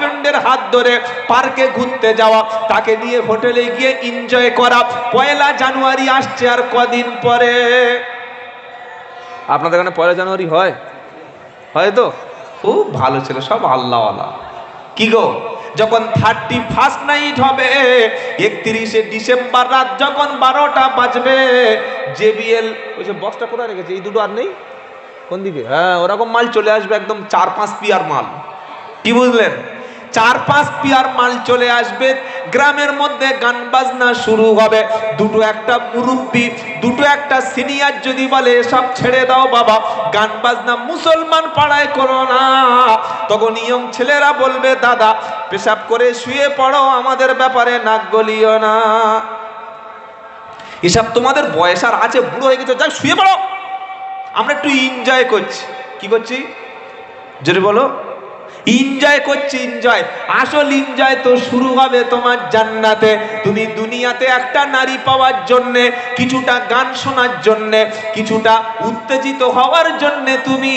বয়ফ্রেন্ডের হাত ধরে পার্কে ঘুরতে যাওয়া, তাকে নিয়ে হোটেলে গিয়ে এনজয় করা। 1 জানুয়ারি আসছে আর কদিন পরে। আপনাদের এখানে 1 জানুয়ারি হয়? হয় তো? খুব ভালো ছিল, সব আল্লাহওয়ালা। কি গো, যখন 31st নাইট হবে, 31শে ডিসেম্বর রাত যখন 12টা বাজবে, জেবিএল ওই যে বক্সটা কোথায় রেখেছে, এই দুটো আর নেই, কোন দিকে? হ্যাঁ, ওরকম মাল চলে আসবে, একদম 4-5 পিয়ার মাল। কি বুঝলেন? 4-5 পিয়ার মাল চলে আসবে। গ্রামের মধ্যে গান বাজনা শুরু হবে। দুটো একটা মুরব্বি, দুটো একটা সিনিয়র যদি বলে সব ছেড়ে দাও বাবা, গান বাজনা মুসলমান পাড়ায় করো না, তখন ইয়ং ছেলেরা বলবে দাদা পেশাব করে শুয়ে পড়ো, আমাদের ব্যাপারে নাক গলিও না। এসব তোমাদের বয়স আর আছে, বুড়ো হয়ে গেছে, যাক শুয়ে পড়ো, আমরা একটু এনজয় করছি। কি করছি যদি বলো? এনজয় করছি, এনজয়। আসল এনজয় তো শুরু হবে তোমার জান্নাতে। তুমি দুনিয়াতে একটা নারী পাওয়ার জন্য, কিছুটা গান শোনার জন্য, কিছুটা উত্তেজিত হওয়ার জন্য, তুমি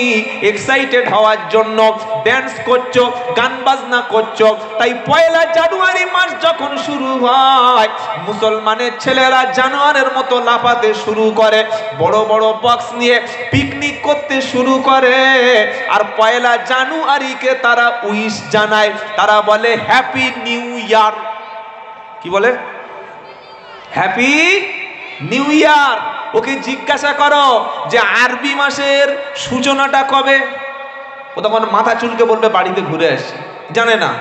এক্সাইটেড হওয়ার জন্য ড্যান্স করছো, গান বাজনা করছো। তাই 1 জানুয়ারি মাস যখন শুরু হয়, মুসলমানের ছেলেরা জানোয়ারের মতো লাফাতে শুরু করে, বড় বড় বক্স নিয়ে পিকনিক করতে শুরু করে। আর 1 জানুয়ারিকে তারা উইশ জানায়, তারা বলে হ্যাপি নিউ ইয়ার। কি বলে? Happy new year. ওকে জিজ্ঞাসা করো যে আরবি মাসের সূচনাটা কবে, ও তখন মাথা চুলকে বলবে বাড়িতে ঘুরে আসি, জানে না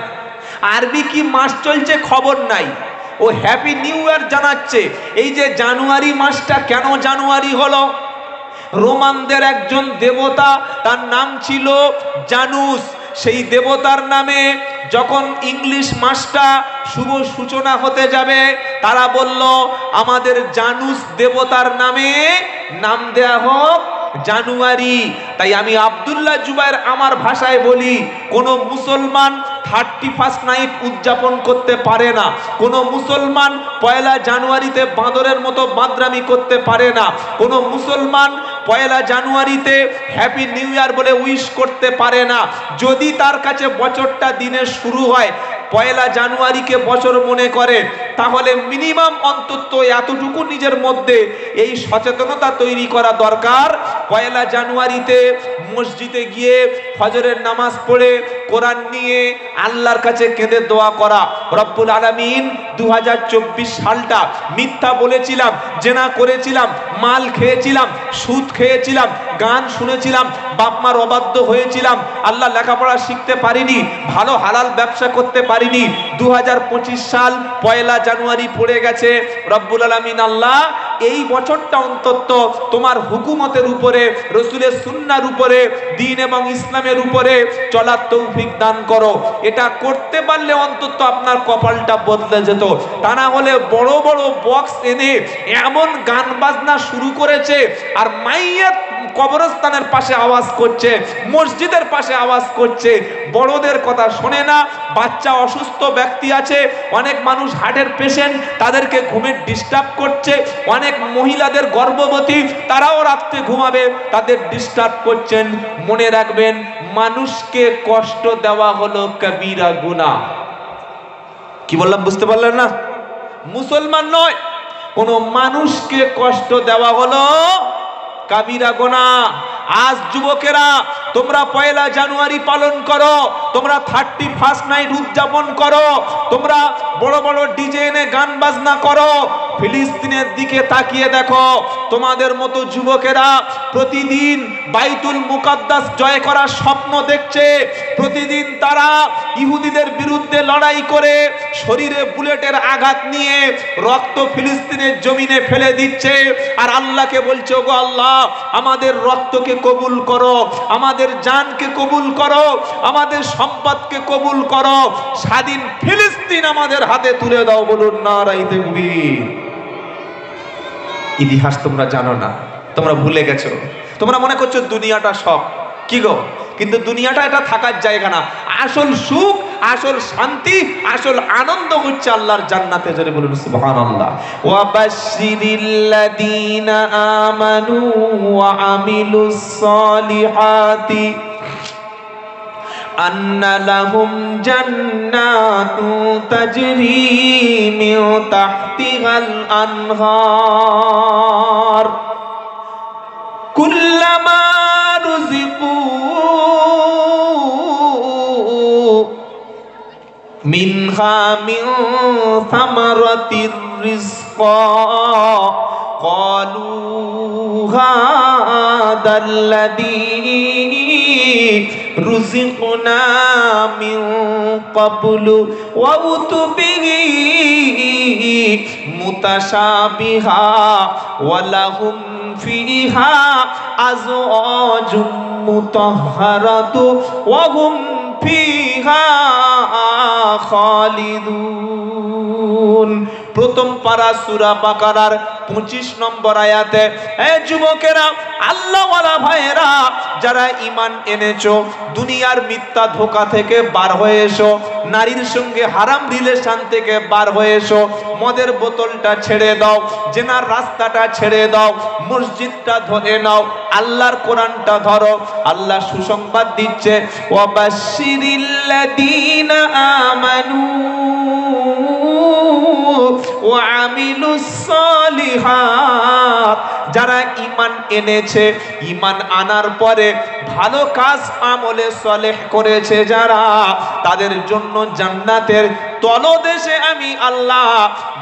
আরবি কি মাস চলছে খবর নাই। ও হ্যাপি নিউ ইয়ার জানাচ্ছে। এই যে জানুয়ারি মাসটা কেন জানুয়ারি হলো, রোমানদের একজন দেবতা, তার নাম ছিল জানুস। সেই দেবতার নামে যখন ইংলিশ মাসটা শুভ সূচনা হতে যাবে, তারা বলল আমাদের জানুস দেবতার নামে নাম দেয়া হোক জানুয়ারি। তাই আমি আব্দুল্লাহ জুবায়ের আমার ভাষায় বলি, কোন মুসলমান 31st নাইট উদযাপন করতে পারে না, কোন মুসলমান 1 জানুয়ারিতে বাঁদরের মতো বাঁদরামি করতে পারে না, কোন মুসলমান 1 জানুয়ারিতে হ্যাপি নিউ ইয়ার বলে উইশ করতে পারে না। যদি তার কাছে বছরটা দিনে শুরু হয়, 1 জানুয়ারিকে বছর মনে করে, তাহলে মিনিমাম অন্তত এতটুকু নিজের মধ্যে এই সচেতনতা তৈরি করা দরকার, 1 জানুয়ারিতে মসজিদে গিয়ে ফজরের নামাজ পড়ে কোরআন নিয়ে আল্লাহর কাছে কেঁদে দোয়া করা, রব্বুল আলামিন 2024 সালটা মিথ্যা বলেছিলাম, জেনা করেছিলাম, মাল খেয়েছিলাম, সুদ খেয়েছিলাম, গান শুনেছিলাম, বাপ মার অবাধ্য হয়েছিলাম, আল্লাহ লেখাপড়া শিখতে পারিনি, ভালো হালাল ব্যবসা করতে পারিনি। 2025 সাল 1 জানুয়ারি পড়ে গেছে। রব্বুল আলামিন আল্লাহ এই বছরটা অন্তত তোমার হুকুমতের উপরে, রসুলের সুন্নাহর উপরে, দ্বীন এবং ইসলামের উপরে চলার তৌফিক দান করো। এটা করতে পারলে অন্তত আপনার কপালটা বদলে যেত। তা না হলে বড় বড় বক্স এনে এমন গান বাজনা শুরু করেছে, আর মাইয়াত কবরস্থানের পাশে আওয়াজ করছে, মসজিদের পাশে আওয়াজ করছে, বড়দের কথা শোনে না। বাচ্চা অসুস্থ ব্যক্তি আছে, অনেক মানুষ হার্টের পেশেন্ট, তাদেরকে ঘুমের ডিস্টার্ব করছে, অনেক মহিলাদের গর্ভবতী, তারাও রাত্রে ঘুমাবে, তাদের ডিস্টার্ব করছেন। মনে রাখবেন, মানুষকে কষ্ট দেওয়া হলো কবিরা গুনাহ। কি বললাম বুঝতে পারলেন না? মুসলমান নয়, কোন মানুষকে কষ্ট দেওয়া হলো কাবিরা গুনাহ। আজ যুবকেরা তোমরা 1 জানুয়ারি পালন করো, তোমরা 31st নাইট উদযাপন করো, তোমরা বড় বড় ডিজে এনে গান বাজনা করো। ফিলিস্তিনের দিকে তাকিয়ে দেখো, তোমাদের মতো যুবকেরা প্রতিদিন বাইতুল মুকাদ্দাস জয় করার স্বপ্ন দেখছে, প্রতিদিন তারা ইহুদিদের বিরুদ্ধে লড়াই করে শরীরে বুলেটের আঘাত নিয়ে রক্ত ফিলিস্তিনের জমিনে ফেলে দিচ্ছে, আর আল্লাহকে বলছে ওগো আল্লাহ আমাদের রক্তকে কবুল করো, আমাদের জানকে কবুল করো, আমাদের সম্পদকে কবুল করো, স্বাধীন ফিলিস্তিন আমাদের হাতে তুলে দাও। বলুন নারায়ে তাকবীর। ইতিহাস তোমরা জানো না, তোমরা ভুলে গেছো, তোমরা মনে করছো দুনিয়াটা সব। কি গো, কিন্তু দুনিয়াটা এটা থাকার জায়গা না। আসল সুখ, আসল শান্তি, আসল আনন্দ হচ্ছে আল্লাহর জান্নাতে। জোরে বলুন সুবহানাল্লাহ। ওয়া বাশশিরিল্লাযীনা আমানু ওয়া আমিলুস সালিহাতি আন্না লাহুম জান্নাতু তাজরি মিন তাহতিহাল আনহার কুল্লামা রুজিকু মিনহা মিন সামারাতির রিজকা ক্বালু হাদাল্লাযী রুজিকনা মিন ক্বাবলু ওয়া উতুবিহি মুতাশাবিহা ওয়া লাহুম ফিহা আজওয়াজুম মুতাহহারাতু ওয়া হুম ফিহা খালিদুন। প্রথম পারা সূরা বাকারার 25 নম্বর আয়াতে, এ যুবকেরা, আল্লাহওয়ালা ভাইয়েরা, যারা ঈমান এনেছো, দুনিয়ার মিথ্যা ধোঁকা থেকে বার হয়ে এসো, নারীর সঙ্গে হারাম রিলেশন থেকে বার হয়ে এসো, মদের বোতলটা ছেড়ে দাও, জেনার রাস্তাটা ছেড়ে দাও, মসজিদটা ধরে নাও, আল্লাহর কোরআনটা ধরো। আল্লাহ সুসংবাদ দিচ্ছে, ওয়াবাশশিরিল্লাযীনা আমানু ওয়া আমিলুস সালিহাত, যারা ঈমান এনেছে, ঈমান আনার পরে ভালো কাজ আমলে সলেহ করেছে যারা, তাদের জন্য জান্নাতের তলদেশে আমি আল্লাহ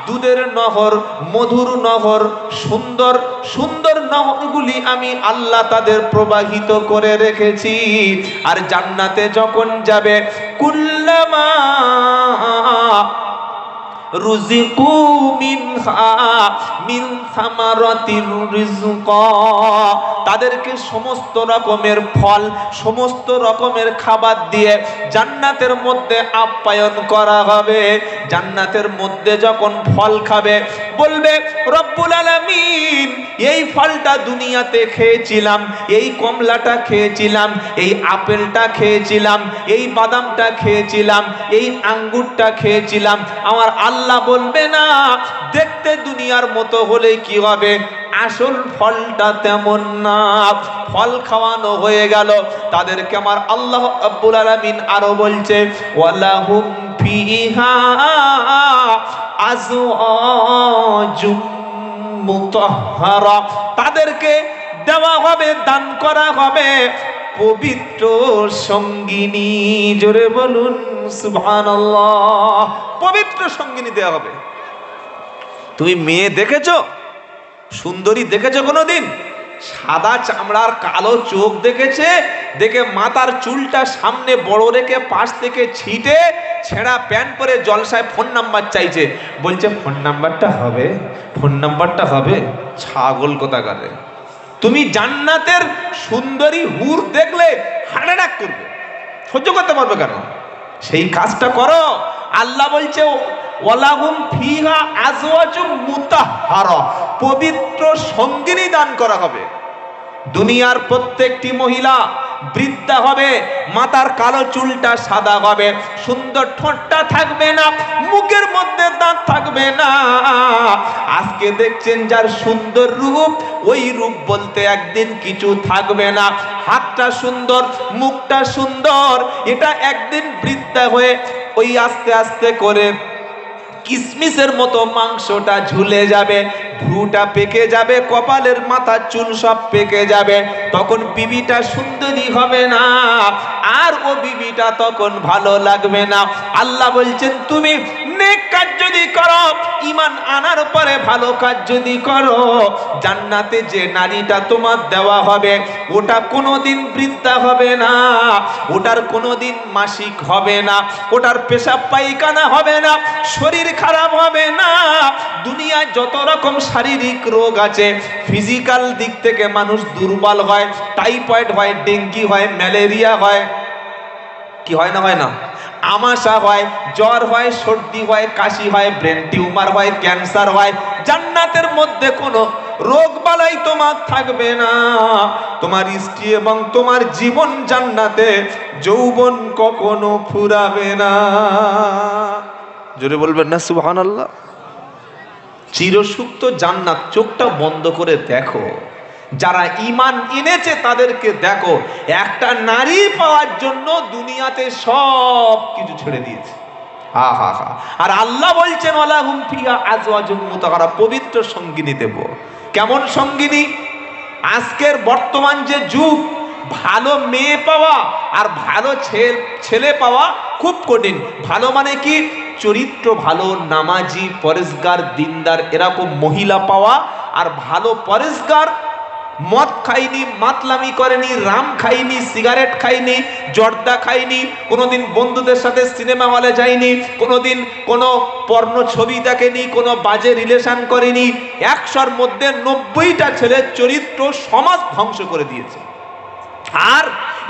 দুধের নহর, মধুর নহর, সুন্দর সুন্দর নহরগুলি আমি আল্লাহ তাদের প্রবাহিত করে রেখেছি। আর জান্নাতে যখন যাবে, কুল্লামা রুজিকু মিনহা মিন সামারাতির রিজকা, তাদেরকে সমস্ত রকমের ফল, সমস্ত রকমের খাবার দিয়ে জান্নাতের মধ্যে আপ্যায়ন করা হবে। জান্নাতের মধ্যে যখন ফল খাবে, বলবে রব্বুল আলামিন, এই ফলটা দুনিয়াতে খেয়েছিলাম, এই কমলাটা খেয়েছিলাম, এই আপেলটা খেয়েছিলাম, এই বাদামটা খেয়েছিলাম, এই আঙ্গুরটা খেয়েছিলাম। আমার আল্লাহ বলবে না, দেখতে দুনিয়ার মতো হলে কি হবে, আসল ফলটা তেমন না। ফল খাওয়ানো হয়ে গেল তাদেরকে, আমার আল্লাহ রাব্বুল আলামিন আরো বলছে, ওয়ালাহুম ফিহা আজওয়াজুম মুতাহহারা, তাদেরকে দেওয়া হবে, দান করা হবে পবিত্র সঙ্গিনী। জোরে বলুন সুবহানাল্লাহ। পবিত্র সঙ্গিনী দেওয়া হবে। তুমি মেয়ে দেখেছো, সুন্দরী দেখেছো কোনোদিন? সাদা চামড়ার কালো চোখ দেখেছে, দেখে মাথার চুলটা সামনে বড় রেখে পাশ থেকে ছিটে ছেঁড়া প্যান্ট পরে জলসায় ফোন নাম্বার চাইছে, বলছে ফোন নাম্বারটা হবে, ফোন নাম্বারটা হবে। ছাগল কোথাকারে। তুমি জান্নাতের সুন্দরী হুর দেখলে হার্ট অ্যাটাক করবে, সহ্য করতে পারবে কেন? সেই কাজটা করো। আল্লাহ বলছে, ওয়ালাহুম ফিহা আজওয়াজুম মুতাহহারা, পবিত্র সঙ্গিনী দান করা হবে। দুনিয়ার প্রত্যেকটি মহিলা বৃদ্ধা হবে, মাথার কালো চুলটা সাদা হবে, সুন্দর ঠোঁটটা থাকবে না, মুখের মধ্যে দাঁত থাকবে না। আজকে দেখছেন যার সুন্দর রূপ, ওই রূপ বলতে একদিন কিছু থাকবে না। হাতটা সুন্দর, মুখটা সুন্দর, এটা একদিন বৃদ্ধা হয়ে ওই আস্তে আস্তে করে কিসমিসের মতো মাংসটা ঝুলে যাবে, ভ্রুটা পেকে যাবে, কপালের মাথার চুল সব পেকে যাবে। তখন বিবিটা সুন্দরী হবে না, আর ও বিবিটা তখন ভালো লাগবে না। আল্লাহ বলছেন, তুমি নেক কাজ যদি করো, ঈমান আনার পরে ভালো কাজ যদি করো, জান্নাতে যে নারীটা তোমার দেওয়া হবে, ওটা কোনোদিন বৃদ্ধা হবে না, ওটার কোনোদিন মাসিক হবে না, ওটার পেশাব পায়খানা হবে না, শরীর খারাপ হবে না। দুনিয়ায় যত রকম শারীরিক রোগ আছে, ফিজিক্যাল দিক থেকে মানুষ দুর্বল হয়, টাইফয়েড হয়, ডেঙ্গি হয়, ম্যালেরিয়া হয়, কি হয় না? হয় না? আমাশা হয়, জ্বর হয়, সর্দি হয়, কাশি হয়, ব্রেন টিউমার হয়, ক্যান্সার হয়। জান্নাতের মধ্যে কোনো রোগ বালাই তোমার থাকবে না। তোমার স্ত্রী এবং তোমার জীবন জান্নাতে, যৌবন কখনো ফুরাবে না। জোরে বলবেন না সুবহানাল্লাহ। চিরসুপ্ত জান্নাত, চোখটা বন্ধ করে দেখো, যারা ঈমান এনেছে তাদেরকে দেখো, একটা নারী পাওয়ার জন্য দুনিয়াতে সব কিছু ছেড়ে দিয়েছে। হা হা হা। আর আল্লাহ বলছেন ওয়ালাহুম ফিহা আজওয়াজুম মুতাহহারা, পবিত্র সঙ্গিনী দেব। কেমন সঙ্গিনী? আজকের বর্তমান যে যুগ, ভালো মেয়ে পাওয়া আর ভালো ছেলে পাওয়া খুব কঠিন। ভালো মানে কি? চরিত্র ভালো, নামাজি, পরেশগার, দিনদার এরকম মহিলা পাওয়া। আর ভালো পরেশগার, মদ খাইনি, মাতলামি করেনি, রাম খাইনি, সিগারেট খাইনি, জর্দা খাইনি, কোনোদিন বন্ধুদের সাথে সিনেমা হলে যায়নি, কোনোদিন কোনো পর্ণ ছবি দেখেনি, কোনো বাজে রিলেশন করেনি। 100-র মধ্যে 90টা ছেলের চরিত্র সমাজ ধ্বংস করে দিয়েছে। আর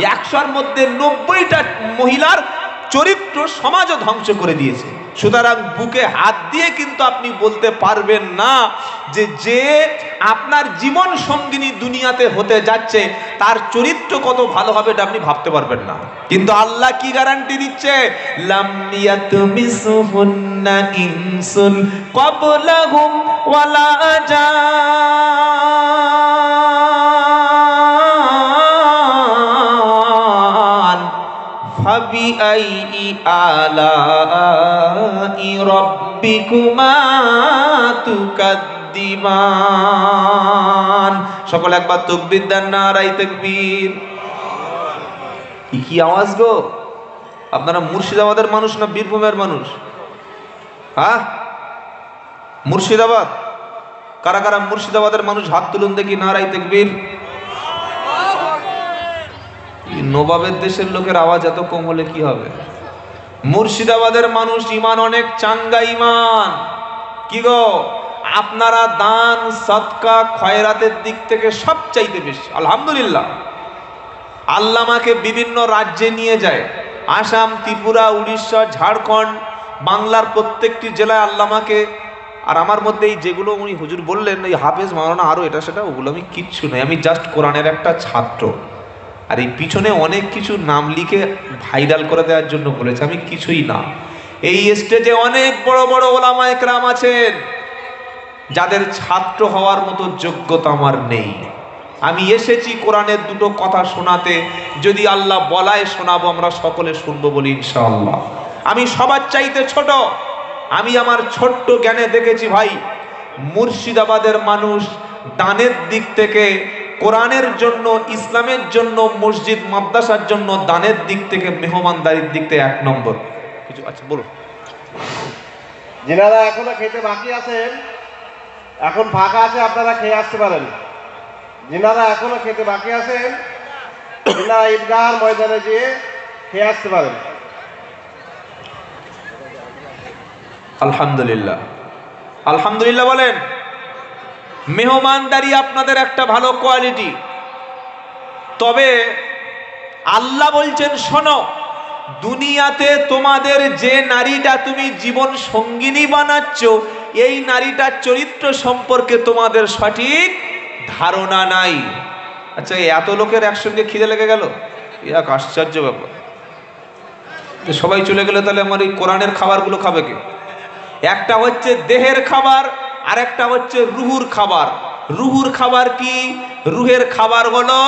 100-র মধ্যে 90টা মহিলার চরিত্র সমাজও ধ্বংস করে দিয়েছে। সুতরাং বুকে হাত দিয়ে কিন্তু আপনি বলতে পারবেন না যে আপনার জীবন সঙ্গিনী দুনিয়াতে হতে যাচ্ছে তার চরিত্র কত ভালো হবে, এটা আপনি ভাবতে পারবেন না। কিন্তু আল্লাহ কি গ্যারান্টি দিচ্ছে? লাম ইয়াতমিসুহুন্না ইনসুন ক্বাবলাহুম ওয়ালা জান ফাবিআইয়ি আলাই রাব্বিকুমা তুকাদ্দিবান। সকল একবার তাকবীর দেন, নারায়ে তাকবীর। কি আওয়াজ গো? আপনারা মুর্শিদাবাদের মানুষ না বীরভূমের মানুষ? হ্যাঁ, মুর্শিদাবাদ। কারা কারা মুর্শিদাবাদের মানুষ হাত তুলুন দেখি, নারায়ে তাকবীর। নবাবের দেশের লোকের আওয়াজ এত কম হলে কি হবে? মুর্শিদাবাদের মানুষ ইমান অনেক চাঙ্গা ইমান। কি গো, আপনারা দান সদকা খয়রাতের দিক থেকে সব চাইতে বেশি। আলহামদুলিল্লাহ। আল্লাহ আমাকে বিভিন্ন রাজ্যে নিয়ে যায়, আসাম, ত্রিপুরা, উড়িষ্যা, ঝাড়খণ্ড, বাংলার প্রত্যেকটি জেলায় আল্লাহ আমাকে। আর আমার মধ্যে এই যেগুলো উনি হুজুর বললেন, এই হাফেজ মাওলানা আরো এটা সেটা, ওগুলো আমি কিচ্ছু নই। আমি জাস্ট কোরআনের একটা ছাত্র। আর এই পিছনে অনেক কিছু নাম লিখে ভাইরাল করে দেওয়ার জন্য বলেছে, আমি কিছুই না। এই স্টেজে অনেক বড় বড় ওলামা একরাম আছেন যাদের ছাত্র হওয়ার মতো যোগ্যতা আমার নেই। আমি এসেছি কোরআনের দুটো কথা শোনাতে, যদি আল্লাহ বলায় শোনাবো, আমরা সকলে শুনবো বলি ইনশাআল্লাহ। আমি সবার চাইতে ছোট। আমি আমার ছোট্ট জ্ঞানে দেখেছি ভাই, মুর্শিদাবাদের মানুষ দানের দিক থেকে, কোরআনের জন্য, ইসলামের জন্য, মসজিদ মাদ্রাসার জন্য দানের দিক থেকে, মেহমানদারির দিক থেকে 1 নম্বর। কিছু আচ্ছা বলুন। যিনারা এখনো খেতে বাকি আছেন, এখন ফাঁকা আছে, আপনারা খেয়ে আসতে পারেন। যিনারা এখনো খেতে বাকি আছেন, যিনারা ঈদগাহর ময়দানে যেয়ে খেয়ে আসতে পারেন। আলহামদুলিল্লাহ, আলহামদুলিল্লাহ বলেন। মেহমানদারি আপনাদের একটা ভালো কোয়ালিটি। তবে আল্লাহ বলছেন, শোনো, দুনিয়াতে তোমাদের যে নারীটা তুমি জীবন সঙ্গিনী বানাচ্ছ, এই নারীটার চরিত্র সম্পর্কে তোমাদের সঠিক ধারণা নাই। আচ্ছা, এত লোকের একসঙ্গে খিদে লেগে গেল, এক আশ্চর্য ব্যাপার। সবাই চলে গেলে তাহলে আমার এই কোরআনের খাবারগুলো খাবে কে? একটা হচ্ছে দেহের খাবার, আর একটা হচ্ছে রুহুর খাবার। রুহুর খাবার কি? রুহের খাবার হলো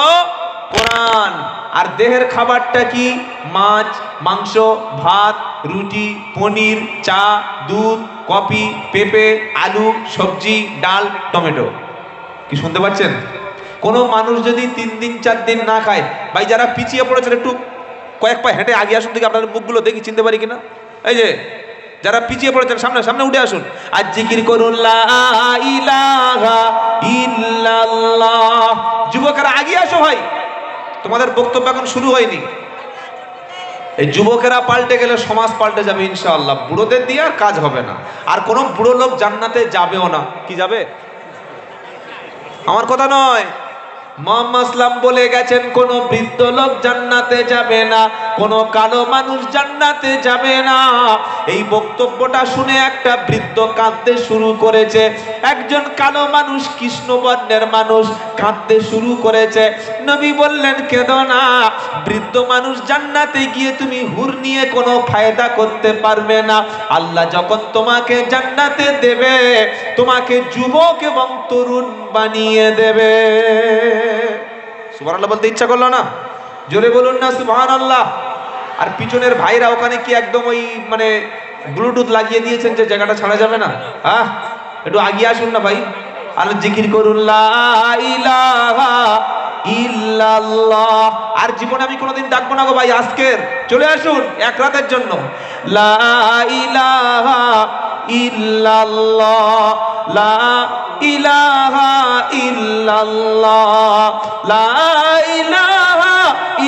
কোরআন। আর দেহের খাবারটা কি? মাছ, মাংস, ভাত, রুটি, পনির, চা, দুধ, কফি, পেঁপে, আলু, সবজি, ডাল, টমেটো। কি শুনতে পাচ্ছেন? কোনো মানুষ যদি 3 দিন 4 দিন না খায়, ভাই যারা পিছিয়ে পড়েছেন একটু কয়েক পা হেঁটে আগে আসুন, দেখি আপনাদের মুখগুলো দেখি চিনতে পারি কিনা। এই যে যারা পিছিয়ে পড়েছেন সামনে সামনে উঠে আসুন, আর জিকির করুন লা ইলাহা ইল্লাল্লাহ। যুবকেরা আগে আসো ভাই, তোমাদের বক্তব্য এখন শুরু হয়নি। এই যুবকেরা পাল্টে গেলে সমাজ পাল্টে যাবে ইনশাআল্লাহ। বুড়োদের দিয়ে আর কাজ হবে না, আর কোনো বুড়ো লোক জান্নাতে যাবেও না। কি যাবে? আমার কথা নয়, মুহাম্মদ সাল্লাম বলে গেছেন কোন বৃদ্ধ লোক জান্নাতে যাবে না, কোন কালো মানুষ জান্নাতে যাবে না। এই বক্তব্যটা শুনে একটা বৃদ্ধ কাঁদতে শুরু করেছে। একজন কালো মানুষ, কৃষ্ণবর্ণের মানুষ কাঁদতে শুরু করেছে। নবী বললেন, কেঁদো না, বৃদ্ধ মানুষ জান্নাতে গিয়ে তুমি হুর নিয়ে কোনো ফায়দা করতে পারবে না। আল্লাহ যখন তোমাকে জান্নাতে দেবে, তোমাকে যুবক এবং তরুণ বানিয়ে দেবে। সুবহানাল্লাহ বলতে ইচ্ছা করলো না? জোরে বলুন না সুবহানাল্লাহ। আর পিছনের ভাইরা ওখানে কি একদম ওই মানে ব্লুটুথ লাগিয়ে দিয়েছেন যে জায়গাটা ছাড়া যাবে না? একটু আগিয়ে আসুন না ভাই, আর জিকির করুন লা ইলাহা ইল্লাল্লাহ। আর জীবনে আমি কোনোদিন ডাকবো না গো ভাই, আজকের চলে আসুন এক রাতের জন্য। লা ইলাহা ইল্লাল্লাহ, লা ইলাহা ইল্লাল্লাহ, লা ইলাহা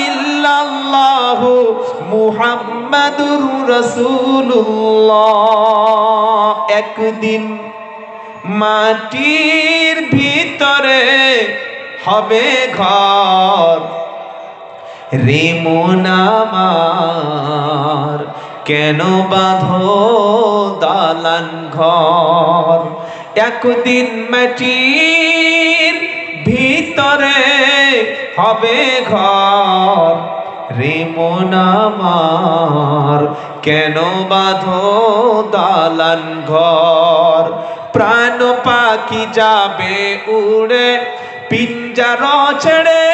ইল্লাল্লাহ মুহাম্মাদুর রাসূলুল্লাহ। একদিন মাটির ভিতরে হবে ঘর, রে মন আমার কেন বাঁধো দালান ঘর। একদিন মাটির ভিতরে হবে ঘর, রে মন আমার কেন বাঁধো দালান ঘর। প্রাণ পাখি যাবে উড়ে পিঞ্জার ছেড়ে,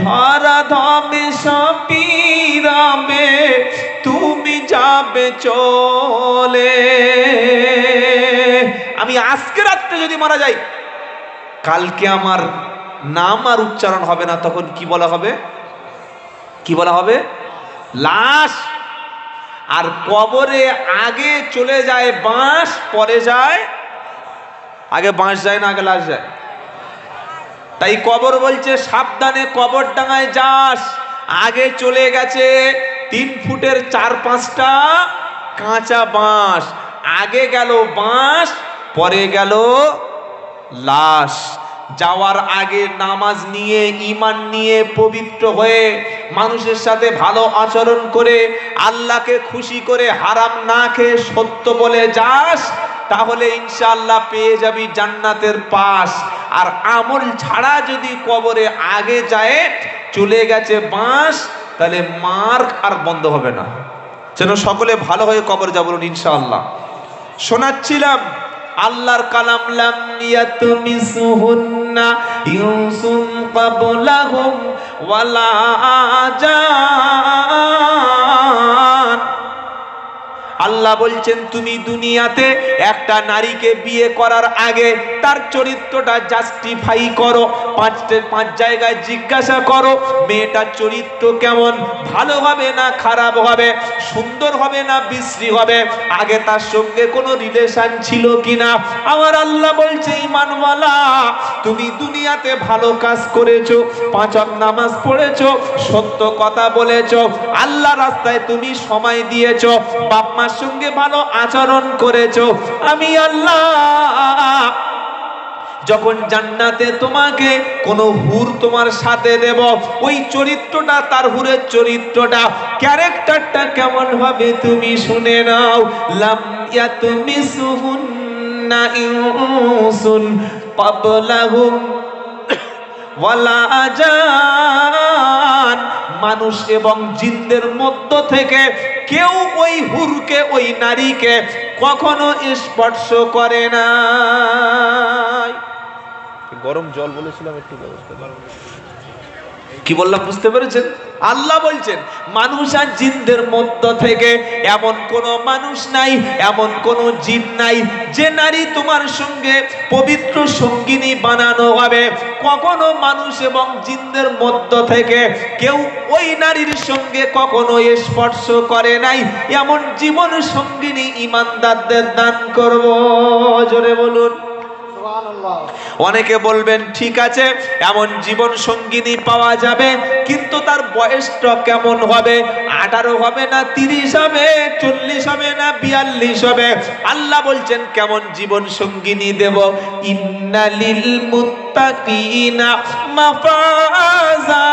ধরা ধমে সপিরাবে তুমি যাবে চলে। আমি আজকে রাত্রে যদি মারা যাই, কালকে আমার নাম আর উচ্চারণ হবে না, তখন কি বলা হবে? কি বলা হবে? লাশ। আর কবরে আগে চলে যায় বাঁশ, পরে যায়, আগে বাঁশ যায় না আগে লাশ যায়? তাই কবর বলছে সাবধানে কবর ডাঙায় যাস। আগে চলে গেছে 3 ফুটের 4-5টা কাঁচা বাঁশ, আগে গেল বাঁশ, পরে গেল লাশ। যাওয়ার আগে নামাজ নিয়ে, ঈমান নিয়ে, পবিত্র হয়ে, মানুষের সাথে ভালো আচরণ করে, আল্লাহকে খুশি করে, হারাম না খেয়ে সত্য বলে যাস, তাহলে ইনশাআল্লাহ পেয়ে যাবি জান্নাতের পাশ। আর আমল ছাড়া যদি কবরে আগে যায়, চলে গেছে বাঁশ, তাহলে মার্ক আর বন্ধ হবে না। যেন সকলে ভালো হয়ে কবরে যাব ইনশাআল্লাহ। শোনাচ্ছিলাম আল্লাহর কালাম, লাম ইয়াতমিসুহুন্না ইউসুম ক্বাবলাহুম ওয়ালা জান। আল্লাহ বলছেন তুমি দুনিয়াতে একটা নারীকে বিয়ে করার আগে তার চরিত্রটা জাস্টিফাই করো। 5 জায়গায় জিজ্ঞাসা করো, মেয়েটার চরিত্র কেমন, ভালো হবে না খারাপ হবে, সুন্দর হবে না বিশ্রী হবে, আগে তার সঙ্গে কোনো রিলেশন ছিল কিনা। আমার আল্লাহ বলছে ঈমানওয়ালা, তুমি দুনিয়াতে ভালো কাজ করেছো, 5 ওয়াক্ত নামাজ পড়েছো, সত্য কথা বলেছো, আল্লাহ রাস্তায় তুমি সময় দিয়েছো, বাপ মা সঙ্গে ভালো আচরণ করেছো, আমি আল্লাহ যখন জান্নাতে তোমাকে কোনো হুর তোমার সাথে দেব, ওই চরিত্রটা, তার হুরের চরিত্রটা, ক্যারেক্টারটা কেমন হবে তুমি শুনে নাও। লাম ইয়াতমিসুহুন্না ইনসুন ক্বাবলাহুম ওয়ালা জান। মানুষ এবং জিনদের মধ্য থেকে কেউ ওই হুরকে, ওই নারীকে কখনো স্পর্শ করে না। গরম জল বলেছিলাম, একটু ব্যবস্থা করো। কি বললাম বুঝতে পেরেছেন? আল্লাহ বলছেন মানুষ আর জিনদের মধ্য থেকে এমন কোন মানুষ নাই, এমন কোন জিন নাই যে নারী তোমার সঙ্গে পবিত্র সঙ্গিনী বানানো হবে। কখনো মানুষ এবং জিনদের মধ্য থেকে কেউ ওই নারীর সঙ্গে কখনো স্পর্শ করে নাই। এমন জীবন সঙ্গিনী ঈমানদারদের দান করব। জোরে বলুন সুবহানাল্লাহ। অনেকে বলবেন ঠিক আছে এমন জীবন সঙ্গিনী পাওয়া যাবে, কিন্তু তার বয়সটা কেমন হবে? 18 হবে না 30 হবে, 40 হবে না 42 হবে? আল্লাহ বলছেন কেমন জীবন সঙ্গিনী দেব? ইন্নালিল মুত্তাকিনা মাফাজা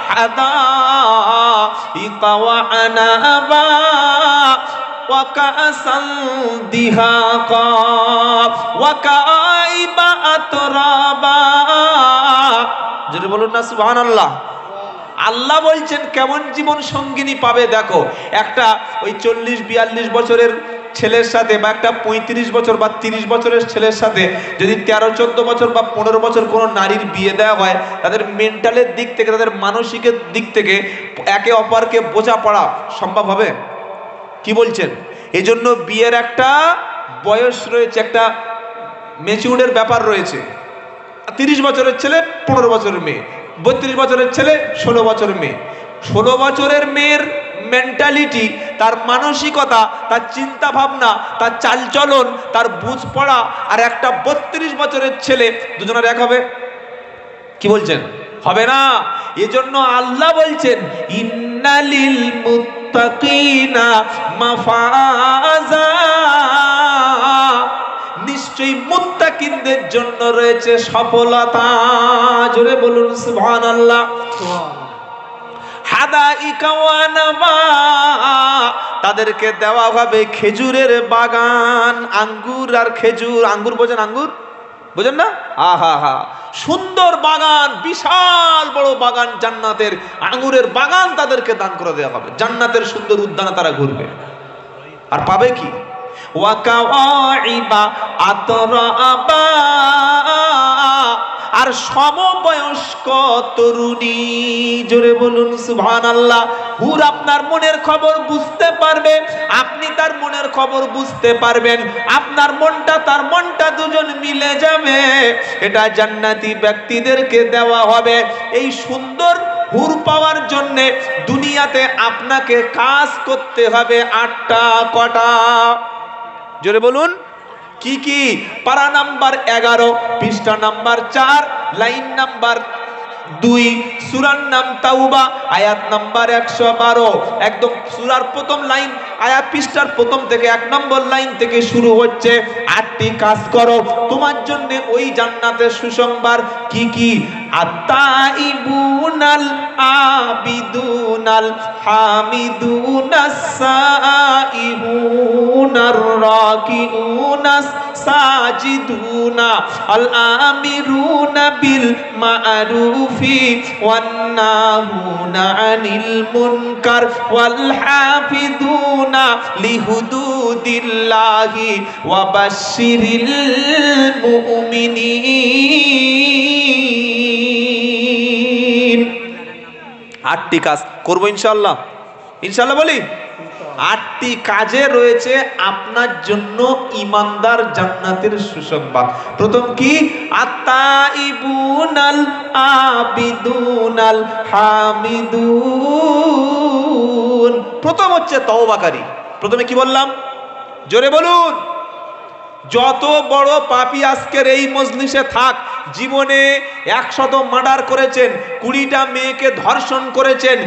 হাদাইকা ওয়া আনাবা ওয়া কাসান দিহাকা ওয়া কাইবা আতরাবা। জোরে বলুন না সুবহানাল্লাহ। আল্লাহ বলছেন কেমন জীবন সঙ্গিনী পাবে দেখো। একটা ওই 40-42 বছরের ছেলের সাথে বা একটা 35 বছর বা 30 বছরের ছেলের সাথে যদি 13-14 বছর বা 15 বছর কোনো নারীর বিয়ে দেওয়া হয়, তাদের মেন্টালের দিক থেকে, তাদের মানসিকের দিক থেকে একে অপরকে বোঝাপড়া সম্ভব হবে? কি বলছেন? এজন্য বিয়ের একটা বয়স রয়েছে, একটা ম্যাচিউরের ব্যাপার রয়েছে। 30 বছরের ছেলে 15 বছরের মেয়ে, 32 বছরের ছেলে 16 বছরের মেয়ে। 16 বছরের মেয়ের মেন্টালিটি, তার মানসিকতা, তার চিন্তা ভাবনা, তার চালচলন, তার বুঝ পড়া আর একটা 32 বছরের ছেলে, দুজনের এক হবে? কি বলছেন? হবে না। এজন্য আল্লাহ বলছেন ইন্নালিল মুত্তাকিনা মাফাজা, নিশ্চয়ই মুত্তাকিনদের জন্য রয়েছে সফলতা। জোরে বলুন সুবহানাল্লাহ। হাদাইকা ওয়া নাবা, তাদেরকে দেওয়া হবে খেজুরের বাগান, আঙ্গুর আর খেজুর। আঙ্গুর বোঝেন? আঙ্গুর বোঝেন না? আহা হা, সুন্দর বাগান, বিশাল বড় বাগান জান্নাতের, আঙ্গুরের বাগান তাদেরকে দান করে দেওয়া হবে। জান্নাতের সুন্দর উদ্যানে তারা ঘুরবে। আর পাবে কি? ওয়া কাওয়াইবা আতরাবা, আর সমবয়স্ক তরুণী। জোরে বলুন সুবহানাল্লাহ। হুর আপনার মনের খবর বুঝতে পারবে, আপনি তার মনের খবর বুঝতে পারবেন, আপনার মনটা তার মনটা দুজন মিলে যাবে। এটা জান্নাতি ব্যক্তিদেরকে দেওয়া হবে। এই সুন্দর হুর পাওয়ার জন্য দুনিয়াতে আপনাকে কাজ করতে হবে 8টা। কটা? জোরে বলুন। কি কি? পারা নাম্বার 11, পৃষ্ঠা নাম্বার 4, লাইন নাম্বার 2, সূরার নাম তাওবা, আয়াত নাম্বার 112। একদম সূরার প্রথম লাইন, আয়াত পৃষ্ঠার প্রথম থেকে 1 নম্বর লাইন থেকে শুরু হচ্ছে। 8টি কাজ করো, তোমার জন্য ওই জান্নাতের সুসংবাদ। কি কি? আত্তাইবুনাল আবিদুনাল হামিদুনাস সাইহুনার রাকিউনাস সাজিদুনা আল আমিরুনা বিল মা'রুফি ওয়ান নাহুনা আনিল মুনকার ওয়াল হাফিদুনা লিহুদুদিল্লাহি ওয়া বাশশিরিল মুমিনিন। 8টি কাজ করবো ইনশাআল্লাহ। ইনশাআল্লাহ বলি। 8টি কাজে রয়েছে আপনার জন্য ইমানদার জান্নাতের সুসংবাদ। প্রথম কি? আত্তাইবুনাল আবিদুনাল হামিদুন। প্রথম হচ্ছে তওবাকারী। প্রথমে কি বললাম? জোরে বলুন। যত বড় পাপী আজকের এই মজলিসে থাক, জীবনে 100 মার্ডার করেছেন, 20টা মেয়েকে ধর্ষণ করেছেন,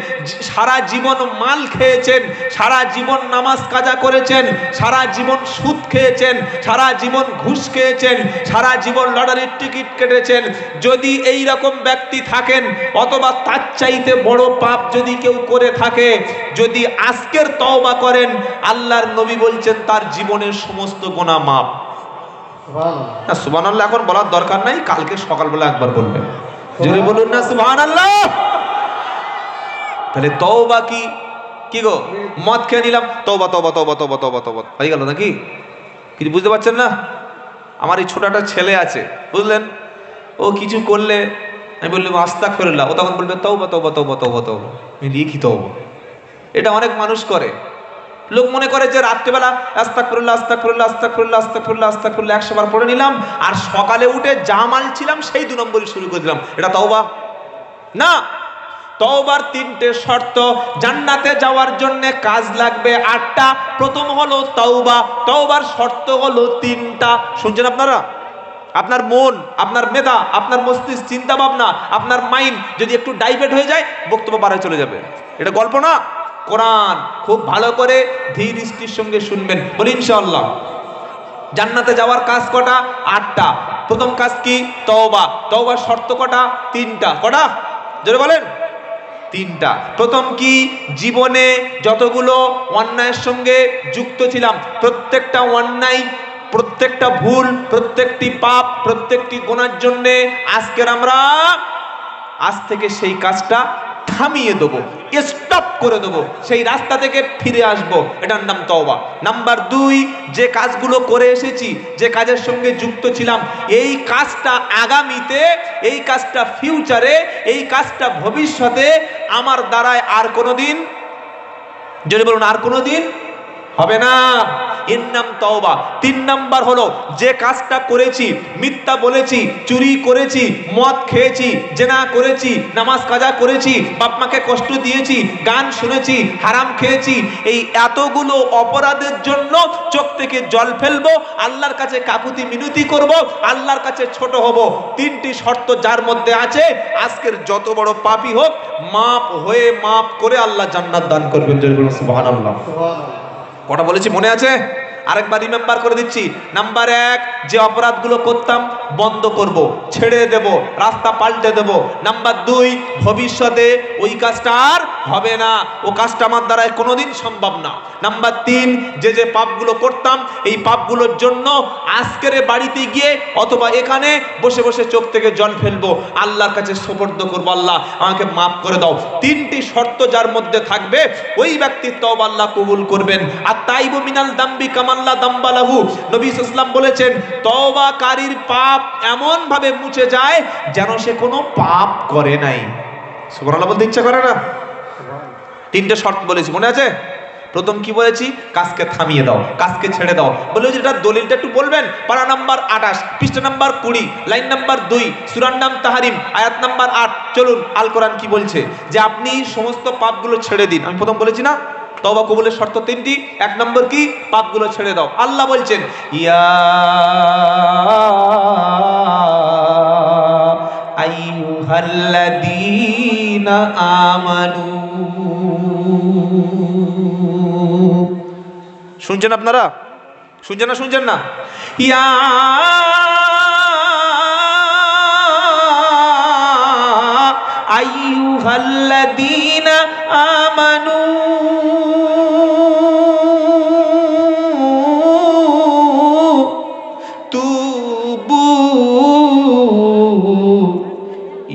সারা জীবন মাল খেয়েছেন, সারা জীবন নামাজ কাজা করেছেন, সারা জীবন সুদ খেয়েছেন, সারা জীবন ঘুষ খেয়েছেন, সারা জীবন লটারির টিকিট কেটেছেন, যদি এই রকম ব্যক্তি থাকেন অথবা তার চাইতে বড় পাপ যদি কেউ করে থাকে, যদি আজকের তওবা করেন, আল্লাহর নবী বলছেন তার জীবনের সমস্ত গুনাহ মাফ। না সুবহানাল্লাহ এখন বলার দরকার নাই, কালকে সকালবেলা একবার বলবেন। জোরে বলুন না সুবহানাল্লাহ। তাহলে তওবা কি? কি গো, মদ খেয়ে নিলাম, তওবা তওবা তওবা তওবা তওবা তওবা হয়ে গেল নাকি? কিছু বুঝতে পারছেন না? আমার এই ছোট একটা ছেলে আছে, বুঝলেন, ও কিছু করলে আমি বললাম আস্তাগফিরুল্লাহ, ও তখন বলবে তওবা তওবা তওবা তওবা তওবা। আমি লিখি তওবা। এটা অনেক মানুষ করে। লোক মনে করে যে রাত্রিবেলা আস্তাগফিরুল্লাহ আস্তাগফিরুল্লাহ আস্তাগফিরুল্লাহ আস্তাগফিরুল্লাহ আস্তাগফিরুল্লাহ 100 বার পড়ে নিলাম, আর সকালে উঠে যা মাল ছিলাম সেই 2 নম্বরই শুরু করে দিলাম। এটা তওবা না। তওবার 3টে শর্ত। জান্নাতে যাওয়ার জন্য কাজ লাগবে 8টা। প্রথম হলো তওবা। তওবার শর্ত হলো 3টা। শুনছেন আপনারা? আপনার মন, আপনার মেধা, আপনার মস্তিষ্ক, চিন্তা ভাবনা, আপনার মাইন্ড যদি একটু ডাইভার্ট হয়ে যায়, বক্তব্য বাড়ায় চলে যাবে। এটা গল্প না, কোরআন। খুব ভালো করে ধীর স্থির সঙ্গে শুনবেন, বলি ইনশাআল্লাহ। জান্নাতে যাওয়ার কাজ কটা? 8টা। প্রথম কাজ কি? তওবা। তওবার শর্ত কটা? 3টা। কটা? জোরে বলেন। 3টা। প্রথম কি? জীবনে যতগুলো অন্যায়ের সঙ্গে যুক্ত ছিলাম, প্রত্যেকটা অন্যায়, প্রত্যেকটা ভুল, প্রত্যেকটি পাপ, প্রত্যেকটি গুনার জন্যে আজ থেকে সেই কাজটা থামিয়ে দেবো, স্টপ করে দেবো, সেই রাস্তা থেকে ফিরে আসবো। এটার নাম তওবা। নাম্বার 2, যে কাজগুলো করে এসেছি, যে কাজের সঙ্গে যুক্ত ছিলাম, এই কাজটা আগামীতে, এই কাজটা ফিউচারে, এই কাজটা ভবিষ্যতে আমার দ্বারায় আর কোনোদিন, যদি বলুন আর কোনোদিন হবে না। এর নাম তওবা। 3 নাম্বার হলো, যে কাজটা করেছি, মিথ্যা বলেছি, চুরি করেছি, মদ খেয়েছি, জেনা করেছি, নামাজ কাজা করেছি, বাপ মাকে কষ্ট দিয়েছি, গান শুনেছি, হারাম খেয়েছি, এই এতগুলো অপরাধের জন্য চোখ থেকে জল ফেলবো, আল্লাহর কাছে কাকুতি মিনতি করব, আল্লাহর কাছে ছোট হব। 3টি শর্ত যার মধ্যে আছে, আজকের যত বড় পাপী হোক, মাপ হয়ে মাপ করে আল্লাহ জান্নাত দান করবেন। সুবহানাল্লাহ। কটা বলেছি মনে আছে? আরেকবার রিমেম্বার করে দিচ্ছি। নাম্বার 1, যে অপরাধগুলো করতাম বন্ধ করব, ছেড়ে দেব, রাস্তা পাল্টে দেব। নাম্বার 2, ভবিষ্যতে ওই কাজটা আর হবে না, ও কাজটা আমার দ্বারা কোনোদিন সম্ভব না। নাম্বার 3, যে পাপগুলো করতাম, এই পাপগুলোর জন্য আজকের বাড়িতে গিয়ে অথবা এখানে বসে বসে চোখ থেকে জল ফেলবো, আল্লাহর কাছে সুপর্দ করবো, আল্লাহ আমাকে মাফ করে দাও। 3টি শর্ত যার মধ্যে থাকবে, ওই ব্যক্তির তওবা আল্লাহ কবুল করবেন। আর তাইবু মিনাল দাম্বি কামাল্লা দাম্বালাহু, নবী সাল্লাল্লাহু আলাইহি ওয়াসাল্লাম বলেছেন, তওবাকারীর পাপ এমন ভাবে মুছে যায় যেন সে কোনো পাপ করে নাই। সুবহানাল্লাহ বলতে ইচ্ছা করে না? 3টে শর্ত বলেছি, মনে আছে? প্রথম কি বলেছি? কাজকে থামিয়ে দাও, কাজকে ছেড়ে দাও। বলে যে এটা দলিলটা একটু বলবেন। পারা নাম্বার 28, পৃষ্ঠা নাম্বার 20, লাইন নাম্বার 2, সূরার নাম তাহরিম, আয়াত নাম্বার 8। চলুন আল কোরআন কি বলছে, যে আপনি সমস্ত পাপগুলো ছেড়ে দিন। আমি প্রথম বলেছি না, তওবা কবুলের শর্ত 3টি। 1 নম্বর কি? পাপগুলো ছেড়ে দাও। আল্লাহ বলছেন, ইয়া আইয়ুহাল্লাযীনা আমানু। শুনছেন আপনারা? শুনছেন না? শুনছেন না? ইয়া আইয়ুহাল্লাযীনা আমানু তুবু